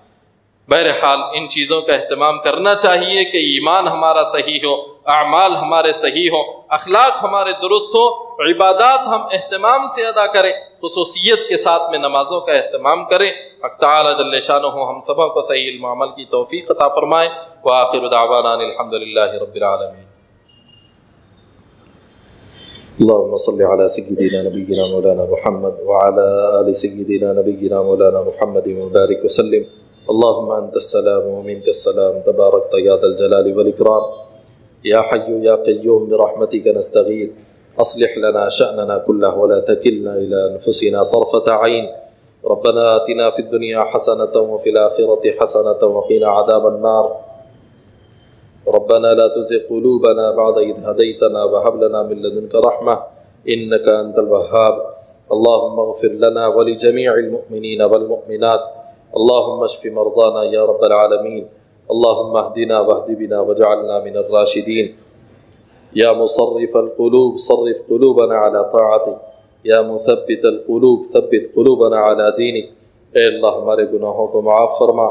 بہرحال ان چیزوں کا اہتمام کرنا چاہیے کہ ایمان ہمارا صحیح ہو، اعمال ہمارے صحیح ہو، اخلاق ہمارے درست ہو، عبادات ہم اہتمام سے ادا کریں، خصوصیت کے ساتھ میں نمازوں کا اہتمام کریں۔ حق تعالی جل شانہ ہم سبوں کو صحیح علم و عمل کی توفیق عطا فرمائے۔ وآخر دعوانا الحمدللہ رب العالمین۔ اللهم صل على سيدنا نبينا مولانا محمد وعلى آل سيدنا نبينا مولانا محمد وبارك وسلم۔ اللهم أنت السلام ومنك السلام، تباركت يا ذا الجلال والإكرام، يا حي يا قيوم برحمتك نستغيث، أصلح لنا شأننا كله ولا تكلنا إلى أنفسنا طرفة عين، ربنا آتنا في الدنيا حسنة وفي الآخرة حسنة وقنا عذاب النار، ربنا لا تزغ قلوبنا بعد إذ هديتنا وهب لنا من لدنك رحمة إنك أنت الوهاب، اللهم اغفر لنا ولجميع المؤمنين والمؤمنات، اللهم اشف مرضانا يا رب العالمين، اللهم اهدنا واهد بنا واجعلنا من الراشدين، يا مصرف القلوب صرف قلوبنا على طاعتك، يا مثبت القلوب ثبت قلوبنا على دينك۔ اے اللہ ہمارے گناہوں کو معاف فرما،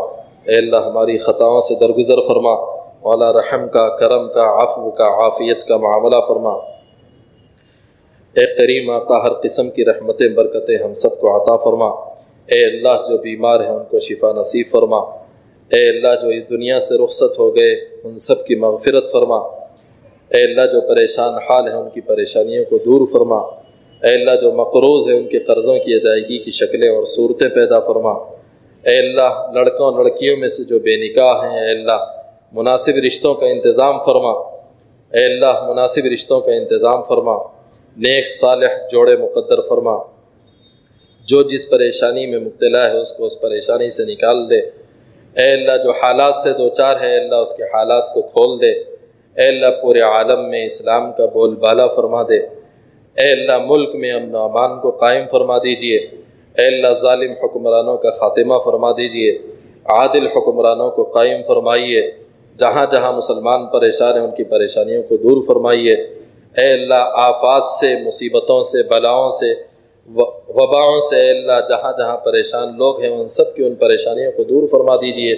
اے اللہ ہماری خطاؤں سے درگزر فرما، مولا رحم کا، کرم کا، عفو کا، عافیت کا معاملہ فرما۔ اے کریم آقا ہر قسم کی رحمتیں برکتیں ہم سب کو عطا فرما۔ اے اللہ جو بیمار ہیں ان کو شفا نصیب فرما، اے اللہ جو اس دنیا سے رخصت ہو گئے ان سب کی مغفرت فرما، اے اللہ جو پریشان حال ہیں ان کی پریشانیوں کو دور فرما، اے اللہ جو مقروض ہیں ان کے قرضوں کی ادائیگی کی شکلیں اور صورتیں پیدا فرما، اے اللہ لڑکوں لڑکیوں میں سے جو بے نکاح ہیں اے اللہ مناسب رشتوں کا انتظام فرما، اے اللہ مناسب رشتوں کا انتظام فرما، نیک صالح جوڑے مقدر فرما، جو جس پریشانی میں مبتلا ہے اس کو اس پریشانی سے نکال دے، اے اللہ جو حالات سے دوچار ہے اے اللہ اس کے حالات کو کھول دے، اے اللہ پورے عالم میں اسلام کا بول بالا فرما دے، اے اللہ ملک میں امن و امان کو قائم فرما دیجئے، اے اللہ ظالم حکمرانوں کا خاتمہ فرما دیجئے، عادل حکمرانوں کو قائم فرمائیے، جہاں جہاں مسلمان پریشان ہیں ان کی پریشانیوں کو دور فرمائیے، اے اللہ آفات سے، مصیبتوں سے، بلاؤں سے، وباؤں سے اے اللہ جہاں جہاں پریشان لوگ ہیں ان سب کی ان پریشانیوں کو دور فرما دیجئے،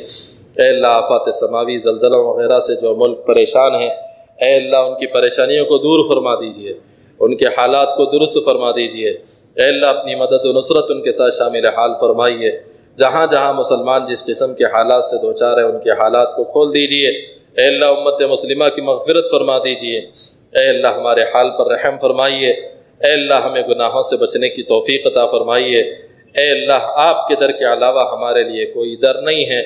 اے اللہ آفات سماوی زلزلوں وغیرہ سے جو ملک پریشان ہیں اے اللہ ان کی پریشانیوں کو دور فرما دیجئے، ان کے حالات کو درست فرما دیجئے، اے اللہ اپنی مدد و نصرت ان کے ساتھ شامل حال فرمائیے، جہاں جہاں مسلمان جس قسم کے حالات سے دوچار ہیں ان کے حالات کو کھول دیجئے، اے اللہ امت مسلمہ کی مغفرت فرما دیجئے، اے اللہ ہمارے حال پر رحم فرمائیے، اے اللہ ہمیں گناہوں سے بچنے کی توفیق عطا فرمائیے، اے اللہ آپ کے در کے علاوہ ہمارے لیے کوئی در نہیں ہے،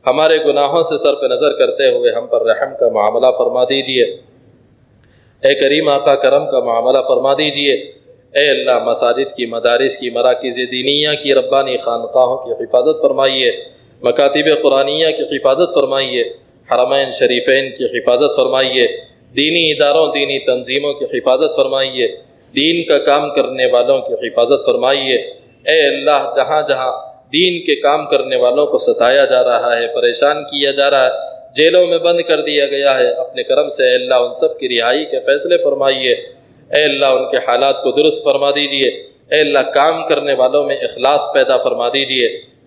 ہمارے گناہوں سے صرف نظر کرتے ہوئے ہم پر رحم کا معاملہ فرما دیجئے، اے کریم آقا کرم کا معاملہ فرما دیجئے، اے اللہ مساجد کی، مدارس کی، مراکز دینیہ کی، ربانی خانقاہوں کی حفاظت فرمائیے، مکاتب قرآنیہ کی حفاظت فرمائیے، حرمین شریفین کی حفاظت فرمائیے، دینی اداروں، دینی تنظیموں کی حفاظت فرمائیے، دین کا کام کرنے والوں کی حفاظت فرمائیے، اے اللہ جہاں جہاں دین کے کام کرنے والوں کو ستایا جا رہا ہے، پریشان کیا جا رہا ہے، جیلوں میں بند کر دیا گیا ہے، اپنے کرم سے اے اللہ ان سب کی رہائی کے فیصلے فرمائیے، اے اللہ ان کے حالات کو درست فرما دیجئے، اے اللہ کام کرنے والوں میں اخلاص پیدا فرما دیجئے،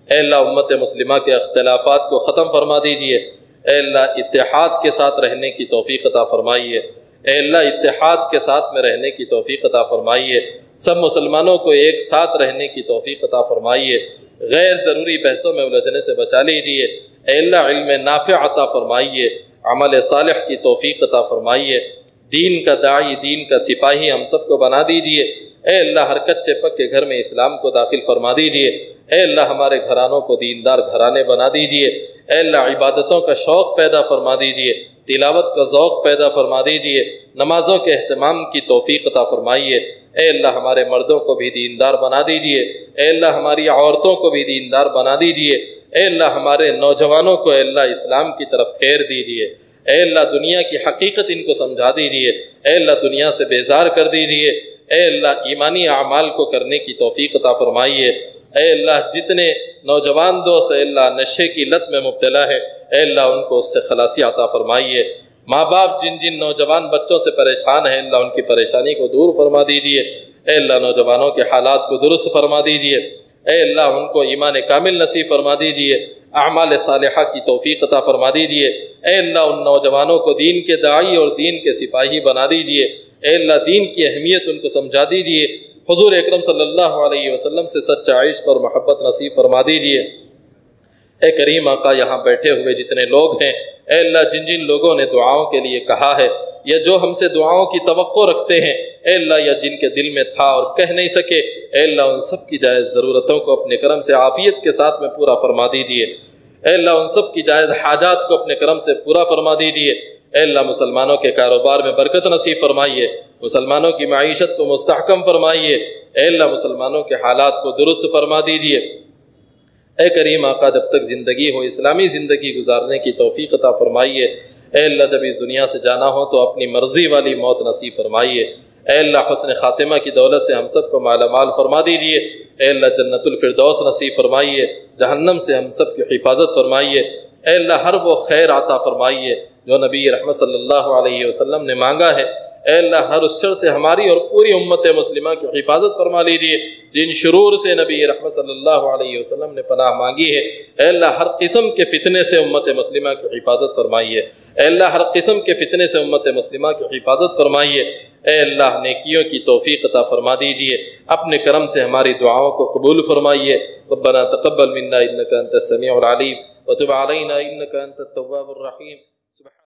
اے اللہ امت مسلمہ کے اختلافات کو ختم فرما دیجئے، اے اللہ اتحاد کے ساتھ رہنے کی توفیق عطا فرمائیے، اے اللہ اتحاد کے ساتھ میں رہنے کی توفیق عطا فرمائیے، سب مسلمانوں کو ایک ساتھ رہنے کی توفیق عطا فرمائیے، غیر ضروری بحثوں میں الجھنے سے بچا لیجئے، اے اللہ علم نافع عطا فرمائیے، عمل صالح کی توفیق عطا فرمائیے، دین کا داعی دین کا سپاہی ہم سب کو بنا دیجئے، اے اللہ ہر کچے پکے گھر میں اسلام کو داخل فرما دیجئے، اے اللہ ہمارے گھرانوں کو دیندار گھرانے بنا دیجئے، اے اللہ عبادتوں کا شوق پیدا فرما دیجئے، تلاوت کا ذوق پیدا فرما دیجئے، نمازوں کے اہتمام کی توفیق عطا فرمائیے، اے اللہ ہمارے مردوں کو بھی دیندار بنا دیجئے، اے اللہ ہماری عورتوں کو بھی دیندار بنا دیجئے، اے اللہ ہمارے نوجوانوں کو اے اللہ اسلام کی طرف پھیر دیجئے، اے اللہ دنیا کی حقیقت ان کو سمجھا دیجئے، اے اللہ دنیا سے بیزار کر دیجئے، اے اللہ ایمانی اعمال کو کرنے کی توفیق عطا فرمائیے، اے اللہ جتنے نوجوان دوست اے اللہ نشے کی لت میں مبتلا ہے اے اللہ ان کو اس سے خلاصی عطا فرمائیے، ماں باپ جن جن نوجوان بچوں سے پریشان ہیں اللہ ان کی پریشانی کو دور فرما دیجئے، اے اللہ نوجوانوں کے حالات کو درست فرما دیجئے، اے اللہ ان کو ایمان کامل نصیب فرما دیجئے، اعمال صالحہ کی توفیق عطا فرما دیجئے، اے اللہ ان نوجوانوں کو دین کے داعی اور دین کے سپاہی بنا دیجئے، اے اللہ دین کی اہمیت ان کو سمجھا دیجئے، حضور اکرم صلی اللہ علیہ وسلم سے سچا عشق اور محبت نصیب فرما دیجئے، اے کریم آقا یہاں بیٹھے ہوئے جتنے لوگ ہیں اے اللہ جن جن لوگوں نے دعاؤں کے لیے کہا ہے یا جو ہم سے دعاؤں کی توقع رکھتے ہیں اے اللہ یا جن کے دل میں تھا اور کہہ نہیں سکے اے اللہ ان سب کی جائز ضرورتوں کو اپنے کرم سے عافیت کے ساتھ میں پورا فرما دیجئے، اے اللہ ان سب کی جائز حاجات کو اپنے کرم سے پورا فرما دیجئے، اے اللہ مسلمانوں کے کاروبار میں برکت نصیب فرمائیے، مسلمانوں کی معیشت کو مستحکم فرمائیے، اے اللہ مسلمانوں کے حالات کو درست فرما دیجئے، اے کریم آقا جب تک زندگی ہو اسلامی زندگی گزارنے کی توفیق عطا فرمائیے، اے اللہ جب اس دنیا سے جانا ہو تو اپنی مرضی والی موت نصیب فرمائیے، اے اللہ حسن خاتمہ کی دولت سے ہم سب کو مالا مال فرما دیجئے، اے اللہ جنت الفردوس نصیب فرمائیے، جہنم سے ہم سب کی حفاظت فرمائیے، اے اللہ ہر وہ خیر عطا فرمائیے جو نبی رحمت صلی اللہ علیہ وسلم نے مانگا ہے، اے اللہ ہر اس شر سے ہماری اور پوری امت مسلمہ کی حفاظت فرما لیجئے، جن شرور سے نبی رحمت صلی اللہ علیہ وسلم نے پناہ مانگی ہے اے اللہ ہر قسم کے فتنے سے امت مسلمہ کی حفاظت فرمائیے، اے اللہ ہر قسم کے فتنے سے امت مسلمہ کی حفاظت فرمائیے، اے اللہ نیکیوں کی توفیق عطا فرما دیجئے، اپنے کرم سے ہماری دعاؤں کو قبول فرمائیے، ربنا تقبل منا انک انت السمیع العلیم وتب علینا انک انت التواب الرحیم۔